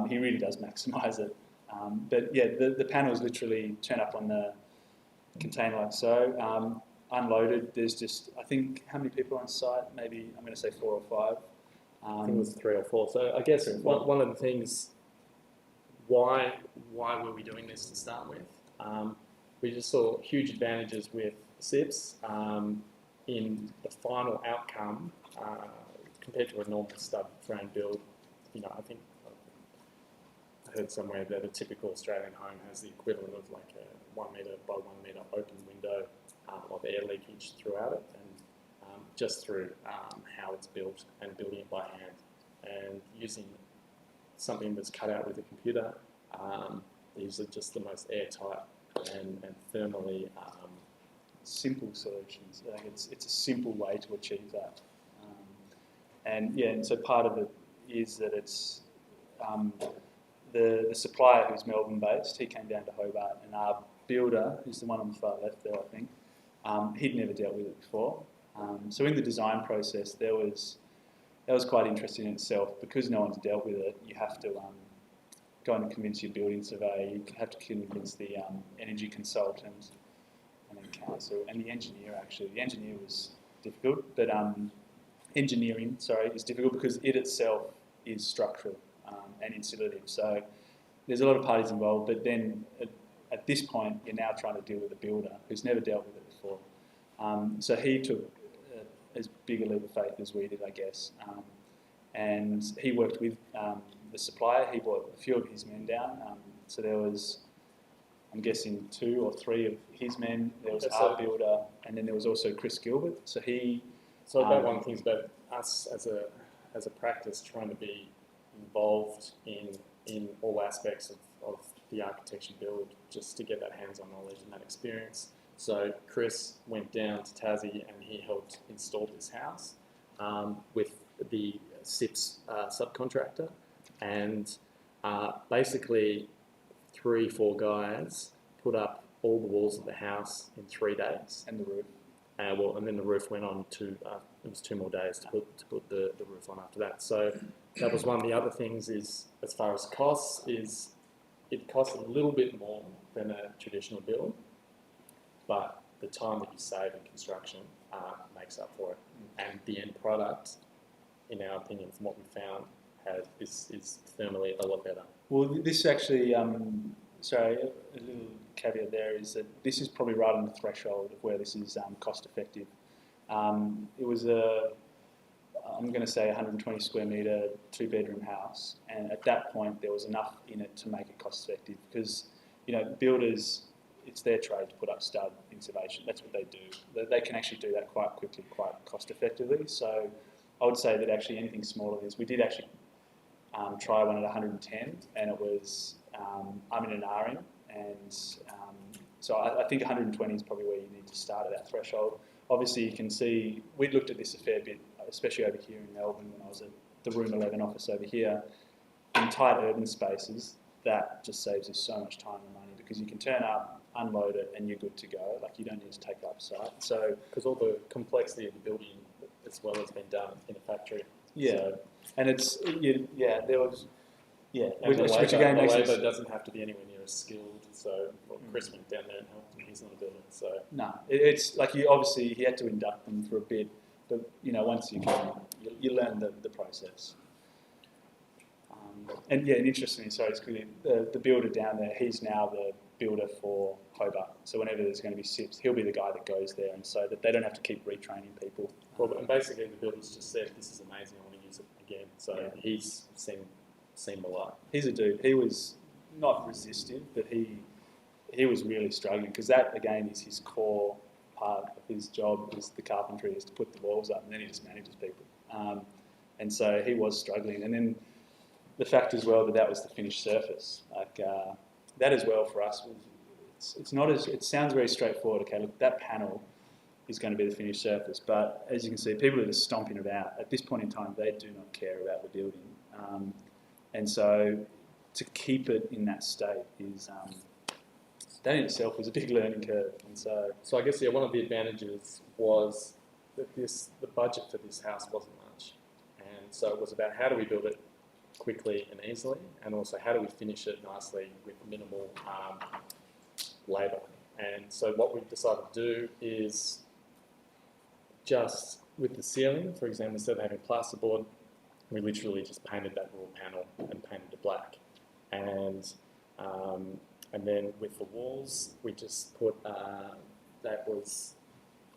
he really does maximise it. But yeah, the panels literally turn up on the container like so. Unloaded, there's just, I think, how many people on site? Maybe, I'm going to say 4 or 5. I think it was 3 or 4. So I guess one of the things, why were we doing this to start with? We just saw huge advantages with SIPs in the final outcome compared to a normal stud frame build. You know, I think I heard somewhere that a typical Australian home has the equivalent of like a 1 metre by 1 metre open window of air leakage throughout it, and just through how it's built and building it by hand, and using something that's cut out with a computer. These are just the most airtight and thermally simple solutions. I think it's a simple way to achieve that. And yeah, and so part of it is that it's the supplier, who's Melbourne based, he came down to Hobart, and our builder, who's the one on the far left there, I think, he'd never dealt with it before. So in the design process, that was quite interesting in itself. Because no one's dealt with it, you have to go and convince your building surveyor, you have to convince the energy consultant, and then council, and the engineer actually. The engineer was difficult, but engineering, is difficult because it itself is structural and insulative. So there's a lot of parties involved, but then at this point, you're now trying to deal with a builder who's never dealt with it before. So he took as big a leap of faith as we did, I guess. And he worked with the supplier. He brought a few of his men down. So there was, I'm guessing, 2 or 3 of his men. There was our builder, and then there was also Chris Gilbert. So about one of the things about us as a practice trying to be involved in all aspects of the architecture build, just to get that hands-on knowledge and that experience. So Chris went down to Tassie and he helped install this house with the SIPS subcontractor, and basically 3-4 guys put up all the walls of the house in 3 days. And the roof. And then the roof went on to, it was 2 more days to put the roof on after that. So that was one of the other things, is as far as costs, is it costs a little bit more than a traditional build, but the time that you save in construction makes up for it. And the end product, in our opinion, from what we found, is thermally a lot better. Well, this actually, a little caveat there is that this is probably right on the threshold of where this is cost effective. It was I'm going to say 120 square metre, 2-bedroom house, and at that point there was enough in it to make it cost effective, because builders, it's their trade to put up stud insulation. That's what they do. They can actually do that quite quickly, quite cost effectively. So I would say that actually anything smaller than this, we did actually try one at 110, and it was and ahhing, and So I think 120 is probably where you need to start at that threshold. Obviously, you can see, we looked at this a fair bit, especially over here in Melbourne when I was at the Room 11 office over here. In tight urban spaces, that just saves you so much time and money because you can turn up, unload it, and you're good to go. Like, you don't need to take up site. So, because all the complexity of the building as well has been done in a factory. Yeah, so, and it's, there was, and which the again makes labour doesn't have to be anywhere near as skilled. So Chris went down there and helped him. He's not a builder, so no, it's like he had to induct them for a bit, but once you learn the process. And interestingly, sorry, the builder down there, he's now the builder for Hobart. So whenever there's going to be SIPs, he'll be the guy that goes there, and so that they don't have to keep retraining people. Well, and basically the builder's just said, "This is amazing. I want to use it again." So he's seen the light. He's a dude. He was not resistive, but he was really struggling because that again is his core part of his job. Is the carpentry, is to put the walls up, and then he just manages people. And so he was struggling, and then the fact as well that was the finished surface. Like that as well for us was, it's not as, it sounds very straightforward. Okay, look, that panel is going to be the finished surface, but as you can see, people are just stomping about. At this point in time, they do not care about the building, and so to keep it in that state is that in itself was a big learning curve. And so I guess one of the advantages was that the budget for this house wasn't much, and so it was about how do we build it quickly and easily, and also how do we finish it nicely with minimal labour. And so what we've decided to do is just with the ceiling, for example, instead of having plasterboard, we literally just painted that raw panel and painted it black. And then with the walls, we just put that was...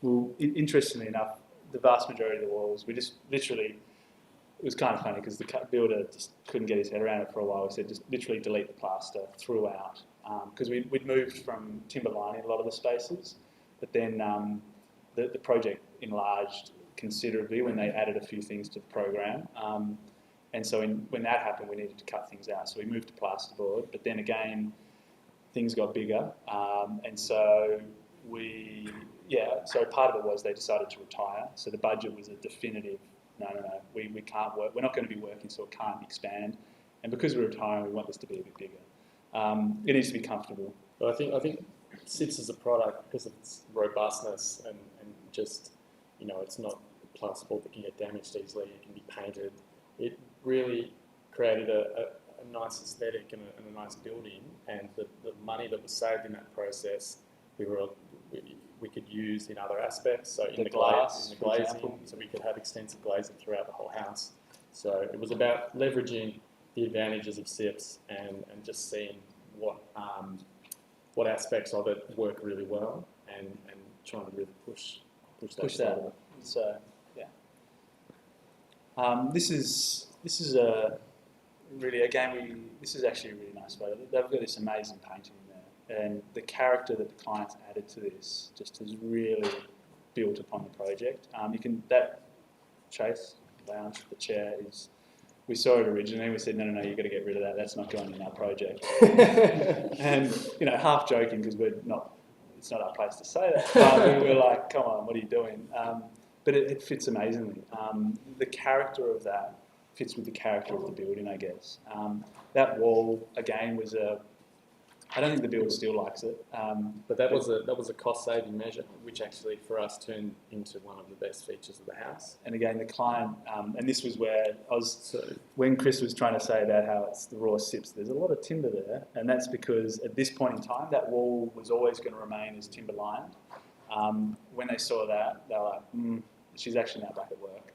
Well, interestingly enough, the vast majority of the walls, we just literally... It was kind of funny because the builder just couldn't get his head around it for a while. We said just literally delete the plaster throughout because we'd moved from timber lining a lot of the spaces, but then the project enlarged considerably when they added a few things to the program. And so when that happened, we needed to cut things out. So we moved to plasterboard, but then again, things got bigger. And so so part of it was they decided to retire. So the budget was a definitive, no, we can't work. We're not going to be working, so it can't expand. And because we're retiring, we want this to be a bit bigger. It needs to be comfortable. But I think SIPS as a product, because of its robustness and just, it's not plasterboard that can get damaged easily, it can be painted. It really created a nice aesthetic and a nice building, and the money that was saved in that process, we could use in other aspects. So in the glass, in the glazing, so we could have extensive glazing throughout the whole house. So it was about leveraging the advantages of SIPs and just seeing what aspects of it work really well and trying to really push that. So this is a really, again, this is actually a really nice photo. They've got this amazing painting there, and the character that the clients added to this just has really built upon the project. That Chase lounge, the chair is. We saw it originally. We said, no, you've got to get rid of that. That's not going in our project. And half joking because it's not our place to say that. But we were like, come on, what are you doing? But it fits amazingly. The character of that fits with the character of the building, I guess. That wall again was I don't think the builder still likes it. But that was a cost-saving measure, which actually for us turned into one of the best features of the house. And again, the client, and this was where when Chris was trying to say about how it's the raw SIPs, there's a lot of timber there, and that's because at this point in time, that wall was always going to remain as timber lined. When they saw that, they were like, she's actually now back at work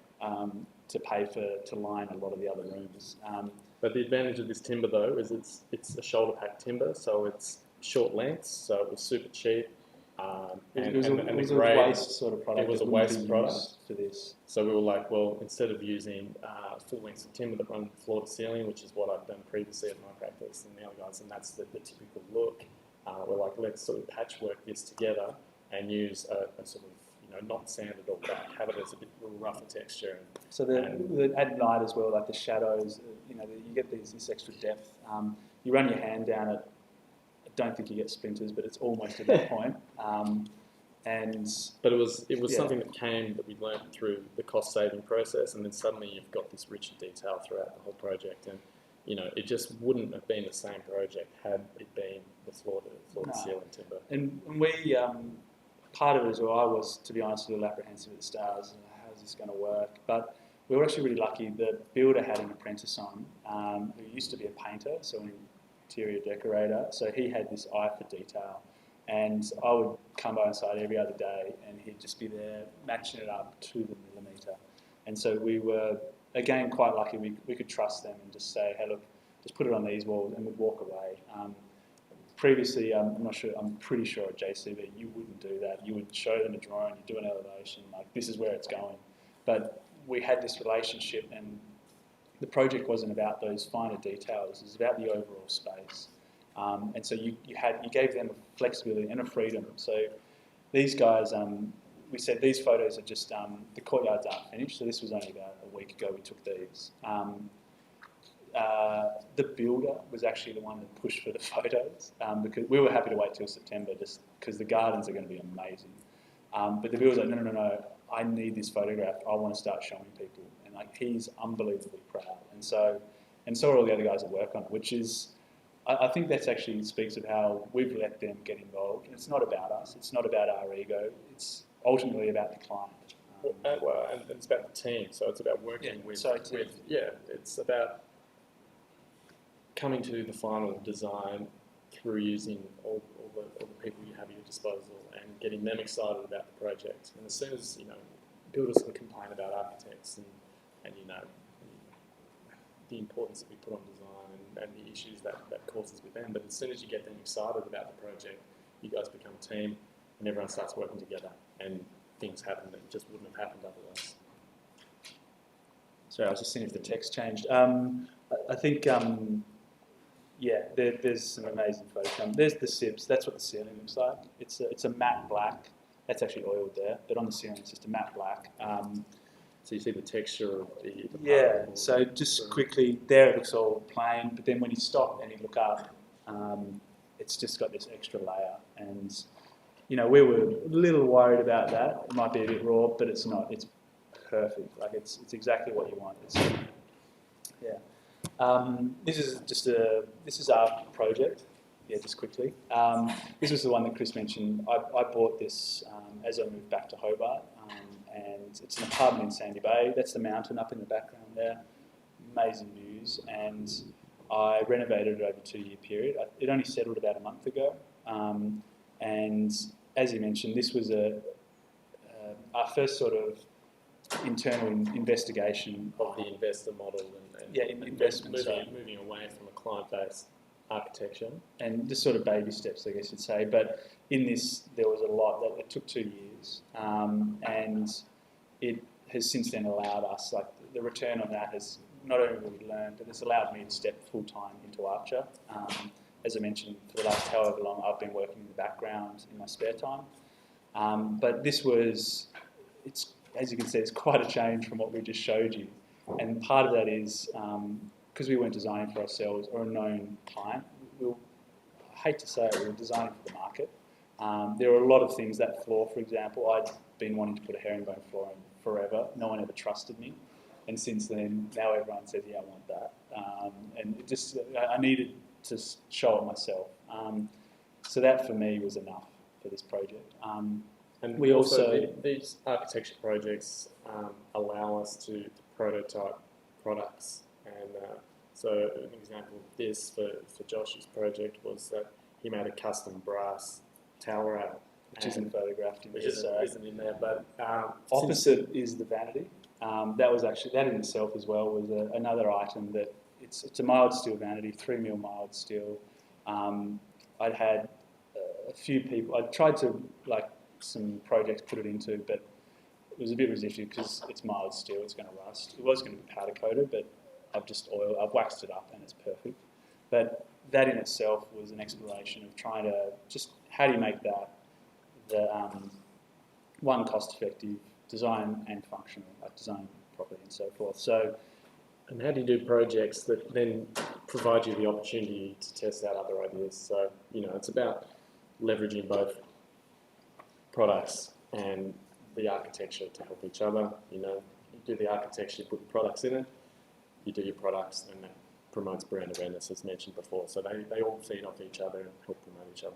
to pay to line a lot of the other rooms. But the advantage of this timber, though, is it's a shoulder pack timber, so it's short lengths, so it was super cheap. It was a waste sort of product. It was a waste product for this. So we were like, well, instead of using full lengths of timber that run floor to ceiling, which is what I've done previously at my practice and the other guys, and that's the typical look, we're like, let's sort of patchwork this together and use a sort of not sanded or black, have it as a bit rougher texture. So at night as well, like the shadows, you get this extra depth. You run your hand down it don't think you get splinters, but it's almost at that point. But it was something that came that we learned through the cost saving process, and then suddenly you've got this richer detail throughout the whole project, and it just wouldn't have been the same project had it been the floor to ceiling timber. And we part of it as well, I was, to be honest, a little apprehensive at the start. How's this going to work? But we were actually really lucky. The builder had an apprentice on who used to be a painter, so an interior decorator. So he had this eye for detail. And I would come by on site every other day and he'd just be there matching it up to the millimetre. And so we were, again, quite lucky. We could trust them and just say, hey, look, just put it on these walls, and we'd walk away. Previously, I'm pretty sure at JCB you wouldn't do that. You would show them a drawing, you do an elevation, like this is where it's going. But we had this relationship, and the project wasn't about those finer details, it was about the overall space. And so you gave them a flexibility and a freedom. So these guys, we said these photos are just, the courtyards aren't finished, so this was only about a week ago we took these. The builder was actually the one that pushed for the photos because we were happy to wait till September just because the gardens are going to be amazing. But the builder's like, no, I need this photographed. I want to start showing people. And like he's unbelievably proud. And so are all the other guys that work on it, which is, I think that actually speaks of how we've let them get involved. And it's not about us. It's not about our ego. It's ultimately about the client. And it's about the team. So it's about working with it's about coming to the final design through using all the people you have at your disposal and getting them excited about the project. And as soon as builders can complain about architects and the importance that we put on design and the issues that causes with them, but as soon as you get them excited about the project, you guys become a team and everyone starts working together and things happen that just wouldn't have happened otherwise. Sorry, I was just seeing if the text changed. I think there's some amazing photos. There's the sibs. That's what the ceiling looks like. It's a matte black. That's actually oiled there, but on the ceiling it's just a matte black. So you see the texture of the so just quickly, there it looks all plain, but then when you stop and you look up, it's just got this extra layer. And, we were a little worried about that. It might be a bit raw, but it's not. It's perfect. Like, it's exactly what you want. This is our project. Yeah, just quickly. This was the one that Chris mentioned. I bought this as I moved back to Hobart, and it's an apartment in Sandy Bay. That's the mountain up in the background there. Amazing views, and I renovated it over a 2-year period. It only settled about a month ago, and as you mentioned, this was our first sort of internal investigation of the investor model and investment. Moving away from a client-based architecture. And just sort of baby steps, I guess you'd say. But in this, there was a lot that it took 2 years. And it has since then allowed us, like the return on that has not only really learned, but it's allowed me to step full-time into Archier. As I mentioned, for the last however long, I've been working in the background in my spare time. But this was, as you can see, it's quite a change from what we just showed you. And part of that is because we weren't designing for ourselves or a known client. I hate to say it, we were designing for the market. There were a lot of things, that floor, for example, I'd been wanting to put a herringbone floor in forever. No one ever trusted me. And since then, now everyone says, yeah, I want that. And it just, I needed to show it myself. So that for me was enough for this project. And we also these architecture projects allow us to prototype products. And so an example of this for Josh's project was that he made a custom brass towel rail, which isn't photographed in there. Isn't in there, but opposite is the vanity. That was actually, that in itself as well was another item that it's a mild steel vanity, 3mm mild steel. I'd had a few people, I'd tried to some projects put it into, but it was a bit resistant because it's mild steel, it's going to rust. It was going to be powder coated, but I've waxed it up and it's perfect. But that in itself was an exploration of trying to just, how do you make that one, cost effective, design and functional, like design properly and so forth. So, and how do you do projects that then provide you the opportunity to test out other ideas. So, it's about leveraging both products and the architecture to help each other. You do the architecture, you put the products in it, you do your products, and that promotes brand awareness, as mentioned before. So they all feed off each other and help promote each other.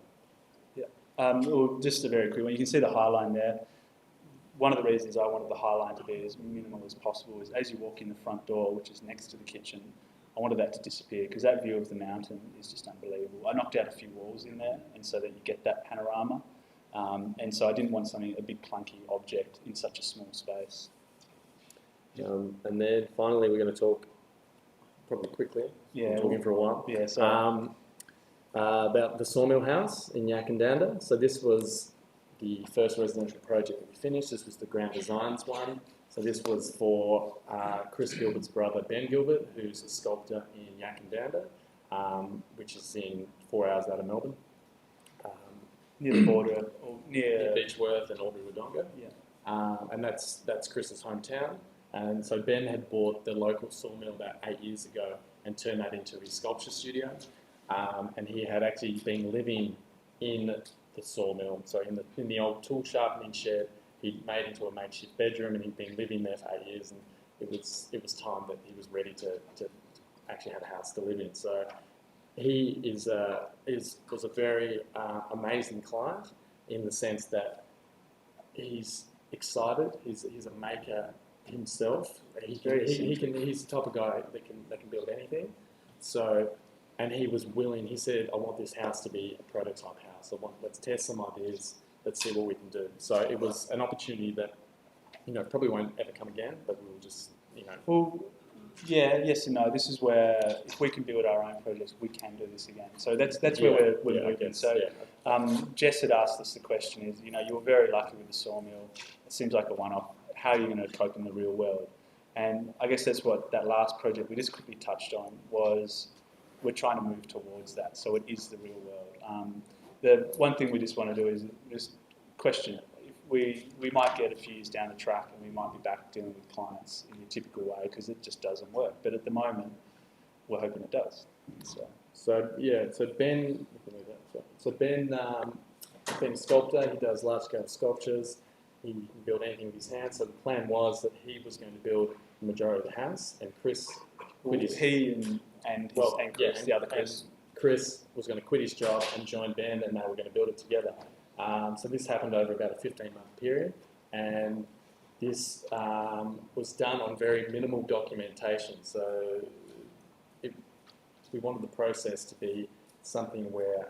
Well, just a very quick one. You can see the high line there. One of the reasons I wanted the high line to be as minimal as possible is as you walk in the front door, which is next to the kitchen, I wanted that to disappear because that view of the mountain is just unbelievable. I knocked out a few walls in there and so that you get that panorama. And so I didn't want a big clunky object in such a small space. And then finally, we're going to talk probably quickly. Yeah, we're talking for a while. Yeah, so about the Sawmill House in Yakandanda. So this was the first residential project that we finished. This was the Grand Designs one. So this was for Chris Gilbert's brother, Ben Gilbert, who's a sculptor in Yakandanda, which is in 4 hours out of Melbourne. Near the border, or near Beechworth and Albury-Wodonga. Yeah. And that's Chris's hometown. And so Ben had bought the local sawmill about 8 years ago and turned that into his sculpture studio. And he had actually been living in the sawmill, so in the old tool sharpening shed. He'd made into a makeshift bedroom, and he'd been living there for 8 years. And it was time that he was ready to actually have a house to live in. So he was a very amazing client in the sense that he's excited. He's a maker himself. He's the type of guy that can build anything. So, and he was willing. He said, "I want this house to be a prototype house. Let's test some ideas. Let's see what we can do." So it was an opportunity that probably won't ever come again. But we will just Well, yeah, yes and no. This is where if we can build our own projects, we can do this again. So that's where we're moving. So Jess had asked us the question is, you were very lucky with the sawmill. It seems like a one-off. How are you going to cope in the real world? And I guess that's what that last project we just quickly touched on was. We're trying to move towards that, so it is the real world. The one thing we just want to do is just question it. We might get a few years down the track and we might be back dealing with clients in a typical way because it just doesn't work. But at the moment, we're hoping it does. So Ben, Ben's a sculptor. He does large-scale sculptures. He can build anything with his hands. So the plan was that he was going to build the majority of the house, and Chris quit his... Chris, the other Chris. Chris was going to quit his job and join Ben, and they were going to build it together. So this happened over about a 15-month period, and this was done on very minimal documentation. So we wanted the process to be something where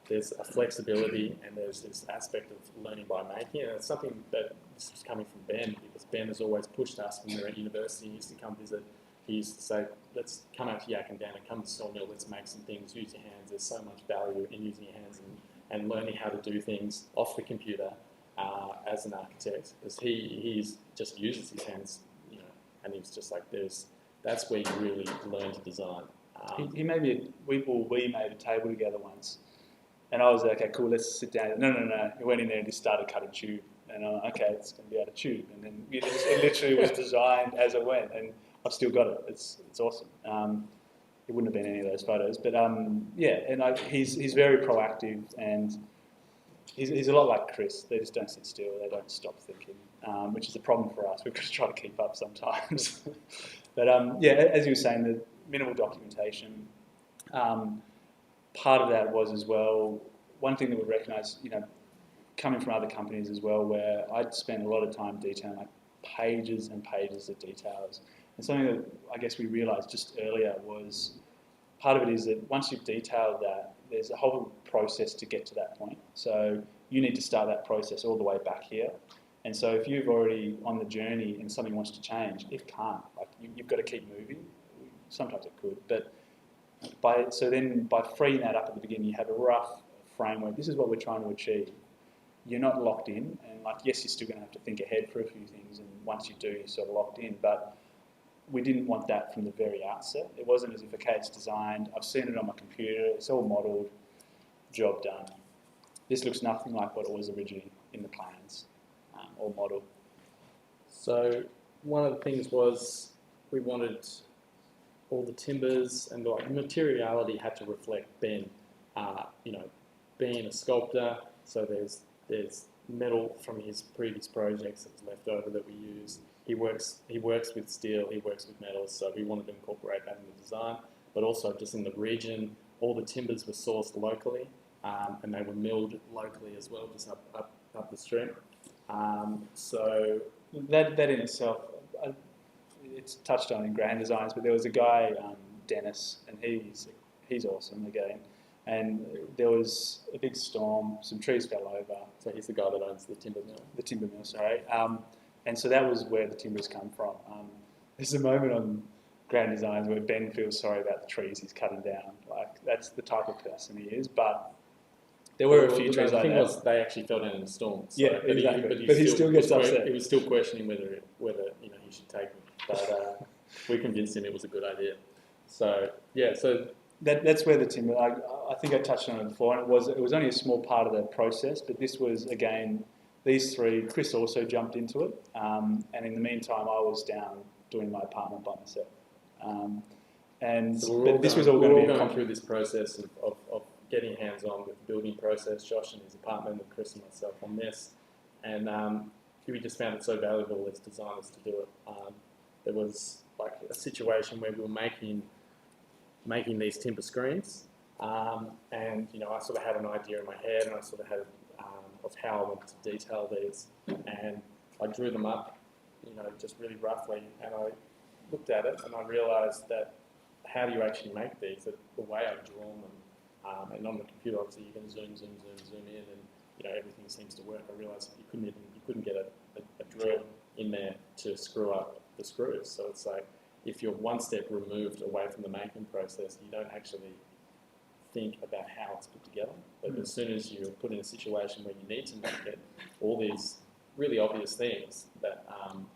there's a flexibility and there's this aspect of learning by making, and it's something that this was coming from Ben, because Ben has always pushed us when we were at university. He used to come visit. He used to say, let's come out to Yakandanda, come to Sawmill, let's make some things, use your hands. There's so much value in using your hands and learning how to do things off the computer as an architect, because he's just uses his hands, and he's just like, that's where you really learn to design. We made a table together once, and I was like, okay, cool, let's sit down. No. He went in there and just started cutting tube, and I'm like, okay, it's going to be out of tube, and then it literally was designed as it went, and I've still got it. It's awesome. It wouldn't have been any of those photos, but he's very proactive, and he's a lot like Chris. They just don't sit still. They don't stop thinking, which is a problem for us. We've got to try to keep up sometimes. But as you were saying, the minimal documentation. Part of that was as well. One thing that we recognise, coming from other companies as well, where I'd spent a lot of time detailing, like pages and pages of details. And something that I guess we realised just earlier was part of it is that once you've detailed that, there's a whole process to get to that point. So you need to start that process all the way back here. And so if you've already on the journey and something wants to change, it can't. Like you've got to keep moving. Sometimes it could, but by freeing that up at the beginning, you have a rough framework. This is what we're trying to achieve. You're not locked in, and yes, you're still going to have to think ahead for a few things. And once you do, you're sort of locked in, but we didn't want that from the very outset. It wasn't as if, okay, it's designed, I've seen it on my computer, it's all modelled, job done. This looks nothing like what it was originally in the plans, or model. So one of the things was we wanted all the timbers and the materiality had to reflect Ben, being a sculptor. So there's metal from his previous projects that was left over that we use. He works with steel, he works with metals, so we wanted to incorporate that in the design. But also just in the region, all the timbers were sourced locally, and they were milled locally as well, just up the stream. So that in itself, it's touched on in grand designs, but there was a guy, Dennis, and he's awesome again. And there was a big storm, some trees fell over. So he's the guy that owns the timber mill. The timber mill, sorry. And so that was where the timbers come from. There's a moment on grand designs where Ben feels sorry about the trees he's cutting down. Like, that's the type of person he is. But there were a few trees like that. The thing was, they actually fell down in the storm. So, yeah, exactly. But he still gets upset. He was still questioning whether he should take it. But we convinced him it was a good idea. So yeah, so that's where the timber. I think I touched on it before, and it was only a small part of the process. But this was, again, these three. Chris also jumped into it, and in the meantime, I was down doing my apartment by myself. But this was all going to be going through this process of getting hands-on with the building process. Josh in his apartment, and Chris and myself on this, and we just found it so valuable as designers to do it. There was like a situation where we were making these timber screens, and I sort of had an idea in my head, and I sort of had of how I wanted to detail these, and I drew them up, just really roughly, and I looked at it and I realised that how do you actually make these? The way I've drawn them, and on the computer obviously you can zoom in, and everything seems to work. I realised you couldn't get a drill in there to screw up the screws. So it's like if you're one step removed away from the making process, you don't actually think about how it's put together. But as soon as you're put in a situation where you need to make it, all these really obvious things that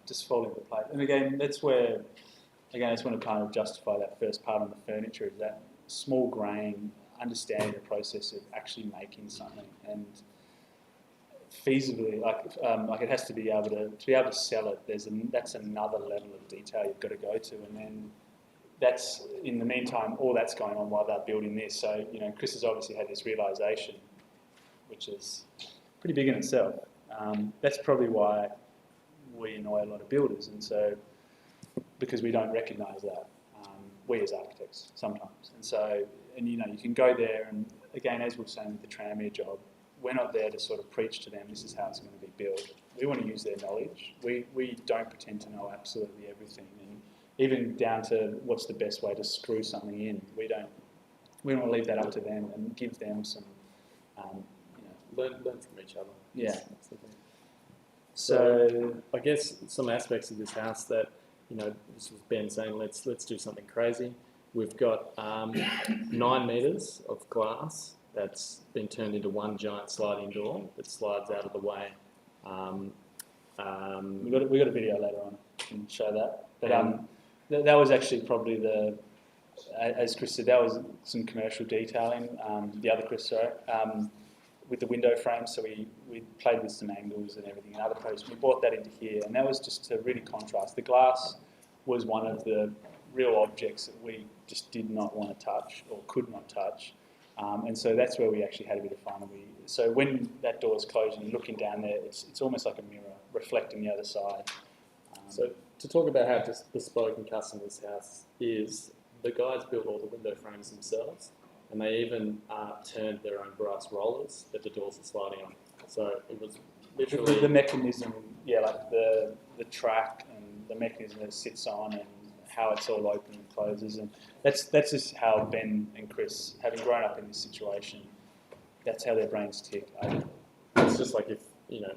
just fall into place. And again, that's where I just want to kind of justify that first part on the furniture, is that small grain, understanding the process of actually making something, and feasibly, like it has to be able to sell it. That's another level of detail you've got to go to, and then that's, in the meantime, all that's going on while they're building this. So Chris has obviously had this realisation, which is pretty big in itself. That's probably why we annoy a lot of builders, and so because we don't recognise that, we as architects sometimes. And so, you can go there, and again, as we were saying with the tramway job, we're not there to sort of preach to them, this is how it's going to be built. We want to use their knowledge. We don't pretend to know absolutely everything, and even down to what's the best way to screw something in. We don't want to leave that up to them and give them some, learn from each other. Yeah. That's the thing. So I guess some aspects of this house that, this was Ben saying, let's do something crazy. We've got 9 metres of glass that's been turned into one giant sliding door that slides out of the way. we got a video later on and show that. But that was actually probably as Chris said, that was some commercial detailing. The other Chris, sorry, with the window frame. So we played with some angles and everything and other posts. We brought that into here, and that was just to really contrast. The glass was one of the real objects that we just did not want to touch or could not touch. And so that's where we actually had a bit of fun. So when that door is closed and you're looking down there, it's almost like a mirror reflecting the other side. So to talk about how just bespoke and custom this house is, the guys built all the window frames themselves, and they even turned their own brass rollers that the doors are sliding on. So it was literally the mechanism, like the track and the mechanism that it sits on, and how it's all open and closes, and that's just how Ben and Chris, having grown up in this situation, that's how their brains tick. It's just like if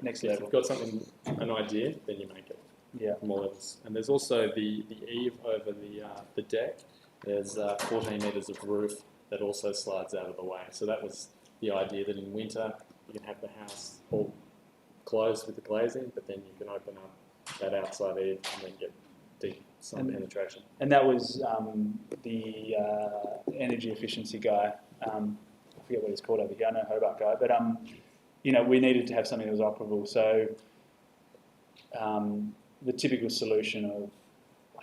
next if level. you've got something, an idea, then you make it. Yeah. More levels. And there's also the eave over the deck. There's 14 metres of roof that also slides out of the way. So that was the idea, that in winter you can have the house all closed with the glazing, but then you can open up that outside eave and then get deep sun penetration. And that was the energy efficiency guy. I forget what he's called over here. I know Hobart guy, but we needed to have something that was operable. So the typical solution of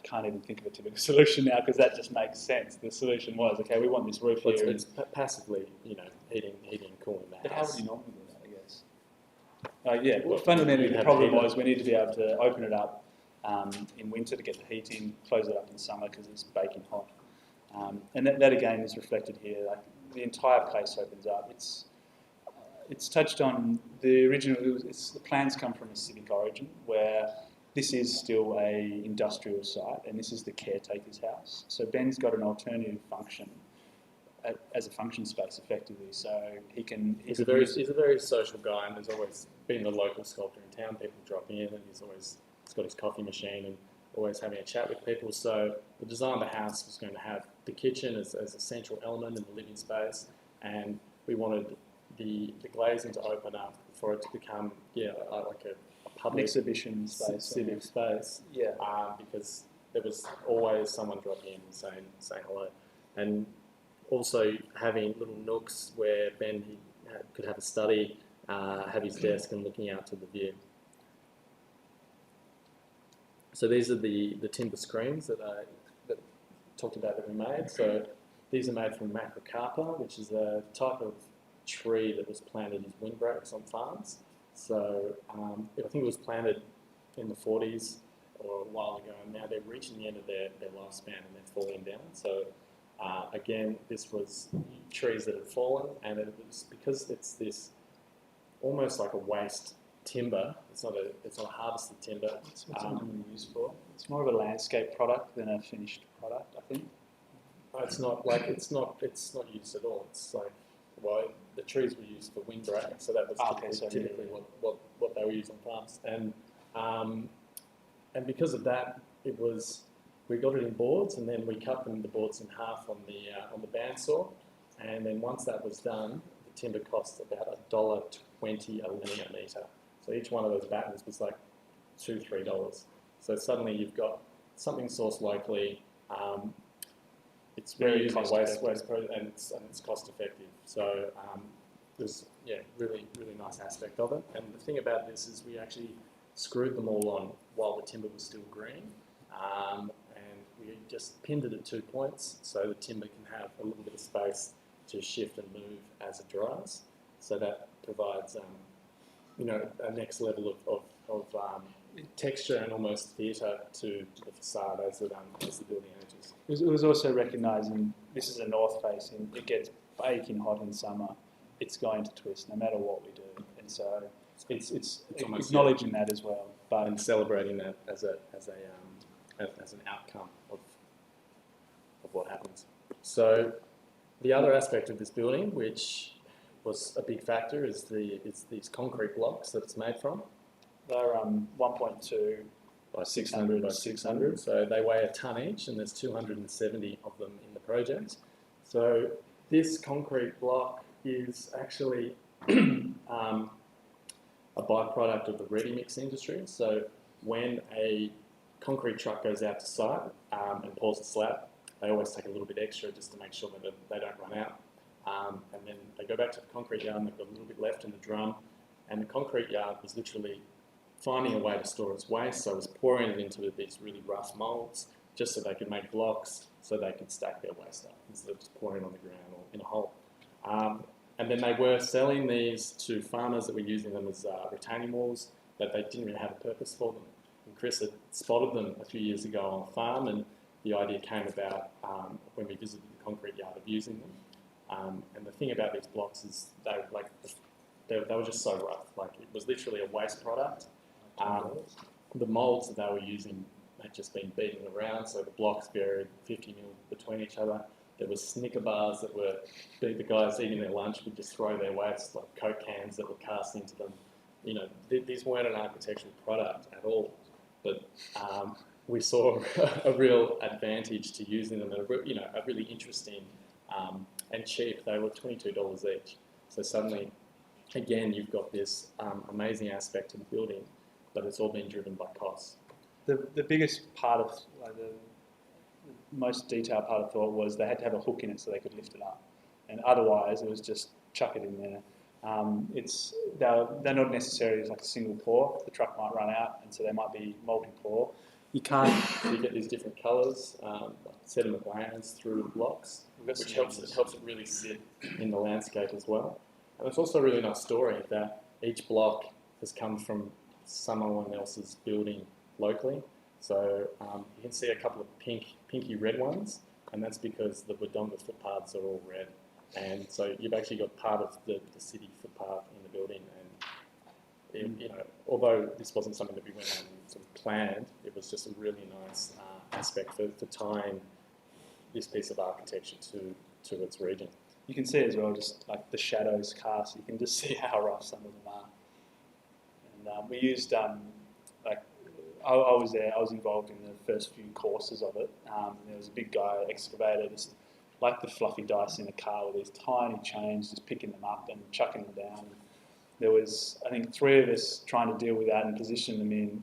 can't even think of a typical solution now because that just makes sense. The solution was, okay, we want this roof Well, here. it's passively, heating and cooling the But how house. would you normally do that, I guess? Yeah, well, fundamentally the problem was we need to be able to open it up in winter to get the heat in, close it up in summer because it's baking hot. And that again is reflected here. Like the entire place opens up. It's touched on the original. The plans come from a civic origin where this is still a industrial site, and this is the caretaker's house. So Ben's got an alternative function as a function space, effectively. So he can. He's a very social guy, and there's always been the local sculptor in town. People dropping in, and he's got his coffee machine and always having a chat with people. So the design of the house was going to have the kitchen as a central element in the living space, and we wanted the glazing to open up for it to become like a public exhibition space, civic space. Yeah. Because there was always someone dropping in and saying hello, and also having little nooks where Ben could have a study, have his desk, and looking out to the view. So these are the timber screens that talked about that we made. So these are made from macrocarpa, which is a type of tree that was planted as windbreaks on farms. So I think it was planted in the 40s or a while ago, and now they're reaching the end of their lifespan and they're falling down. So again, this was trees that had fallen, and it was because it's this almost like a waste timber. It's not a harvested timber. That's what it's normally used for. It's more of a landscape product than a finished product, I think. It's not used at all. It's like, well, the trees were used for windbreak, so that was typically what they were used on farms. And because of that, we got it in boards, and then we cut the boards in half on the bandsaw, and then once that was done, the timber cost about $1.20 a linear metre. So each one of those battens was like $2-3. So suddenly you've got something sourced locally. It's very waste and it's cost effective. So there's really nice aspect of it. And the thing about this is we actually screwed them all on while the timber was still green, and we just pinned it at 2 points so the timber can have a little bit of space to shift and move as it dries. So that provides a next level of texture and almost theatre to the facade as the building ages. It was also recognising this is a north facing. It gets baking hot in summer. It's going to twist no matter what we do, and so it's acknowledging that as well, and celebrating that as an outcome of what happens. So the other aspect of this building, which was a big factor, is these concrete blocks that it's made from. They're 1.2 by 600 by 600, so they weigh a tonne each, and there's 270 of them in the project. So this concrete block is actually a byproduct of the ready-mix industry. So when a concrete truck goes out to site and pours a slab, they always take a little bit extra just to make sure that they don't run out. And then they go back to the concrete yard and they've got a little bit left in the drum, and the concrete yard was literally finding a way to store its waste, so it was pouring it into these really rough moulds just so they could make blocks so they could stack their waste up instead of just pouring it on the ground or in a hole. And then they were selling these to farmers that were using them as retaining walls, but they didn't really have a purpose for them. And Chris had spotted them a few years ago on a farm, and the idea came about when we visited the concrete yard of using them. And the thing about these blocks is they were just so rough. Like, it was literally a waste product. The moulds that they were using had just been beaten around, so the blocks buried 50 mil between each other. There was Snicker bars that were, the guys eating their lunch would just throw their waste, like Coke cans that were cast into them. You know, these weren't an architectural product at all, but we saw a real advantage to using them, and a really interesting and cheap. They were $22 each. So suddenly, again, you've got this amazing aspect to the building, but it's all been driven by costs. The biggest part of, the most detailed part of thought was they had to have a hook in it so they could lift it up. And otherwise, it was just chuck it in there. They're not necessarily like a single pour. The truck might run out, and so they might be multi-pour. You can't. So you get these different colours, like sediment layers through the blocks, which helps it really sit in the landscape as well. And it's also a really nice story that each block has come from someone else's building locally. So you can see a couple of pinky red ones, and that's because the Wodonga footpaths are all red. And so you've actually got part of the city footpath in the building. And you know, although this wasn't something that we went out and sort of planned, it was just a really nice aspect for tying this piece of architecture to its region. You can see as well, just like the shadows cast. You can just see how rough some of them are. And we used like I was there. I was involved in the first few courses of it. There was a big guy excavator, just like the fluffy dice in a car with these tiny chains, just picking them up and chucking them down. There was, I think, 3 of us trying to deal with that and position them in.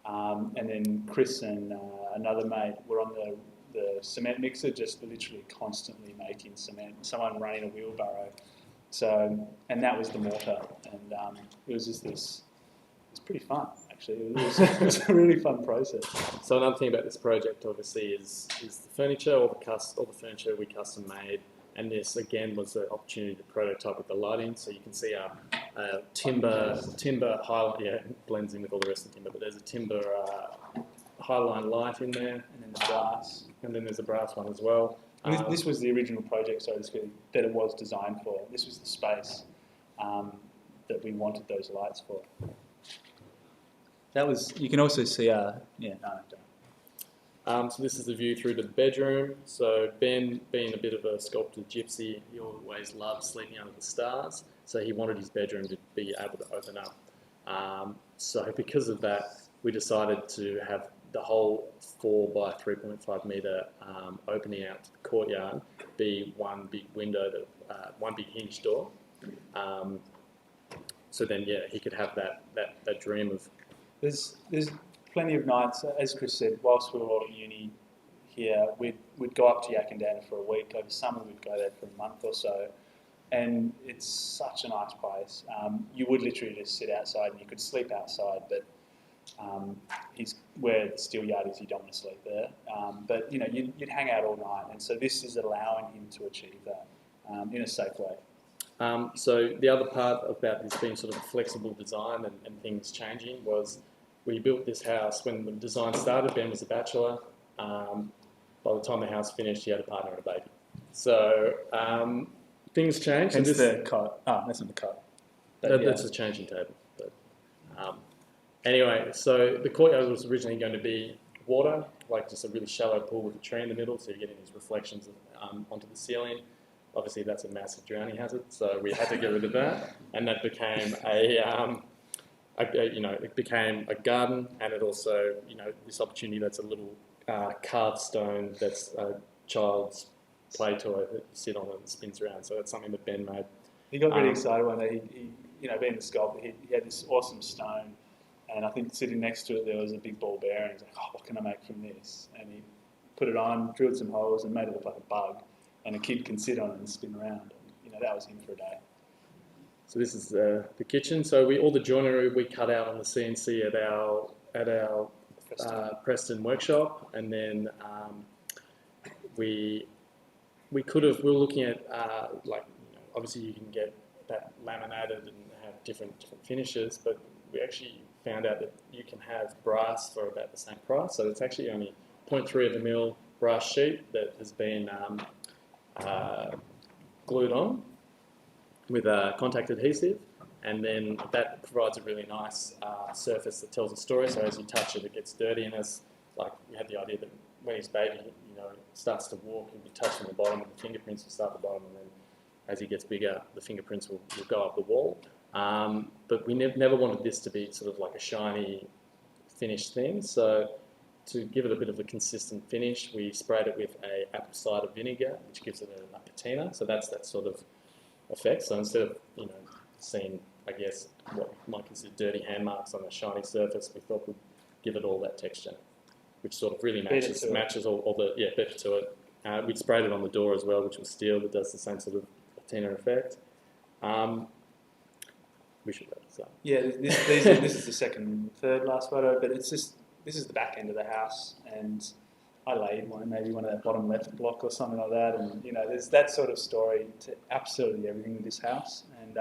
And then Chris and another mate were on the cement mixer, just literally constantly making cement. Someone running a wheelbarrow. So, and that was the mortar. And it was just this, it's pretty fun, actually. It was a really fun process. So another thing about this project, obviously, is the furniture, all the furniture we custom made. And this, again, was the opportunity to prototype with the lighting. So you can see our timber highlight, yeah, it blends in with all the rest of the timber, but there's a timber highline light in there. And then the brass. And then there's a brass one as well. And this was the original project, so that it was designed for. This was the space that we wanted those lights for. That was, you can also see, so this is the view through the bedroom. So Ben, being a bit of a sculpted gypsy, he always loved sleeping under the stars. So he wanted his bedroom to be able to open up. So because of that, we decided to have the whole 4 by 3.5 metre opening out to the courtyard be one big window, one big hinge door. So then, yeah, he could have that dream of. There's plenty of nights, as Chris said, whilst we were all at uni here, we'd go up to Yackandanna for a week. Over summer, we'd go there for a month or so. And it's such a nice place. You would literally just sit outside and you could sleep outside, but where the steel yard is, you don't want to sleep there. But you know, you'd hang out all night, and so this is allowing him to achieve that in a safe way. So the other part about this being sort of a flexible design and things changing was we built this house when the design started. Ben was a bachelor. By the time the house finished, he had a partner and a baby. So things changed. And the cot. Oh, that's not the cot. That's a changing table. But anyway, so the courtyard was originally going to be water, like just a really shallow pool with a tree in the middle, so you're getting these reflections onto the ceiling. Obviously, that's a massive drowning hazard, so we had to get rid of that, and that became it became a garden, and it also, this opportunity that's a little carved stone that's a child's play toy that you sit on and spins around. So that's something that Ben made. He got really excited one day. He being a sculptor, he had this awesome stone, and I think sitting next to it there was a big ball bearing. He's like, "Oh, what can I make from this?" And he put it on, drilled some holes, and made it look like a bug. And a kid can sit on it and spin around. And, that was him for a day. So this is the kitchen. So all the joinery we cut out on the CNC at our Preston workshop, and then we were looking at obviously you can get that laminated and have different finishes, but we actually found out that you can have brass for about the same price. So it's actually only 0.3 of a mil brass sheet that has been glued on with a contact adhesive, and then that provides a really nice surface that tells a story. So as you touch it, it gets dirty, and we had the idea that when his baby, starts to walk, he'll be touching the bottom, and the fingerprints will start at the bottom, and then as he gets bigger, the fingerprints will go up the wall. But we never wanted this to be sort of like a shiny, finished thing. So to give it a bit of a consistent finish, we sprayed it with a apple cider vinegar, which gives it a patina. So that's that sort of effect. So instead of seeing, I guess, what you might consider dirty hand marks on a shiny surface, we thought we'd give it all that texture, which sort of really matches all the better to it. We sprayed it on the door as well, which was steel, that does the same sort of patina effect. We should go to that. Yeah, this is the third last photo, but it's just this is the back end of the house, and I laid maybe one of that bottom left block or something like that, and you know, there's that sort of story to absolutely everything with this house, and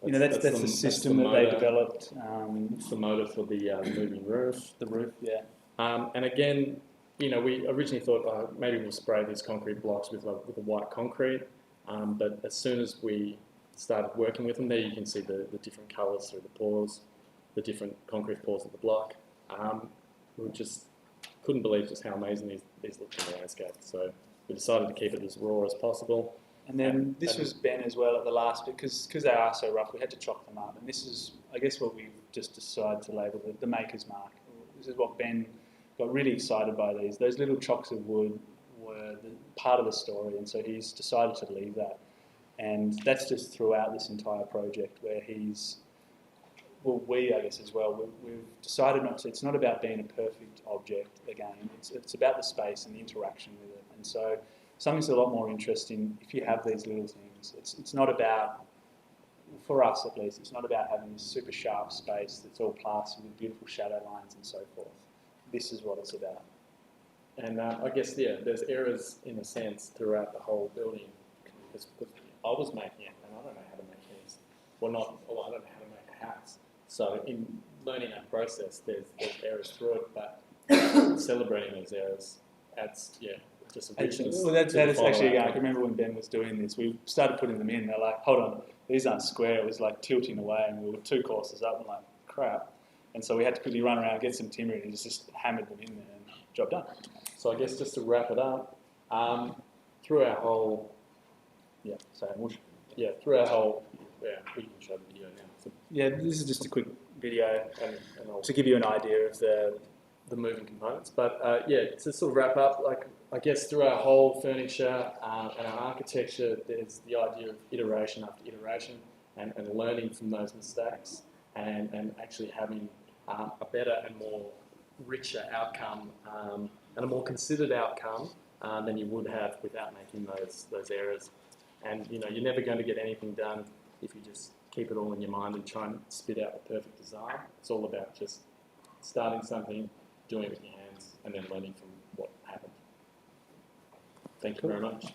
you know, that's the system that they developed. It's the motor for the moving roof. The roof, yeah. And again, you know, we originally thought maybe we'll spray these concrete blocks with a white concrete, but as soon as we started working with them, there you can see the different colours through the pores, the different concrete pores of the block. We just couldn't believe just how amazing these look in the landscape. So we decided to keep it as raw as possible. And then this was Ben as well at the last bit, because they are so rough, we had to chop them up. And this is, I guess, what we just decided to label the maker's mark. This is what Ben got really excited by these. Those little chocks of wood were part of the story, and so he's decided to leave that. And that's just throughout this entire project where we, I guess, as well, we've decided not to, it's not about being a perfect object again, it's about the space and the interaction with it. And so something's a lot more interesting if you have these little things. It's not about, for us at least, it's not about having this super sharp space that's all plastered with beautiful shadow lines and so forth. This is what it's about. And I guess, yeah, there's errors in a sense throughout the whole building. Because I was making it, and I don't know how to make these. I don't know how to make a house. So in learning that process, there's errors through it, but celebrating those errors adds, yeah, just a richness. Well, that is actually, I can remember when Ben was doing this, we started putting them in, they're like, hold on, these aren't square. It was like tilting away, and we were 2 courses up, and like, crap. And so we had to quickly run around, get some timber, and just hammered them in there, and job done. So I guess just to wrap it up, through our whole, through our whole, we can show the video now. So, yeah, this is just a quick video and to give you an idea of the moving components. But to sort of wrap up, like I guess through our whole furniture and our architecture, there's the idea of iteration after iteration and learning from those mistakes and actually having a better and more richer outcome and a more considered outcome than you would have without making those errors. And you know, you're never going to get anything done if you just keep it all in your mind and try and spit out the perfect design. It's all about just starting something, doing it with your hands, and then learning from what happened. Thank you very much.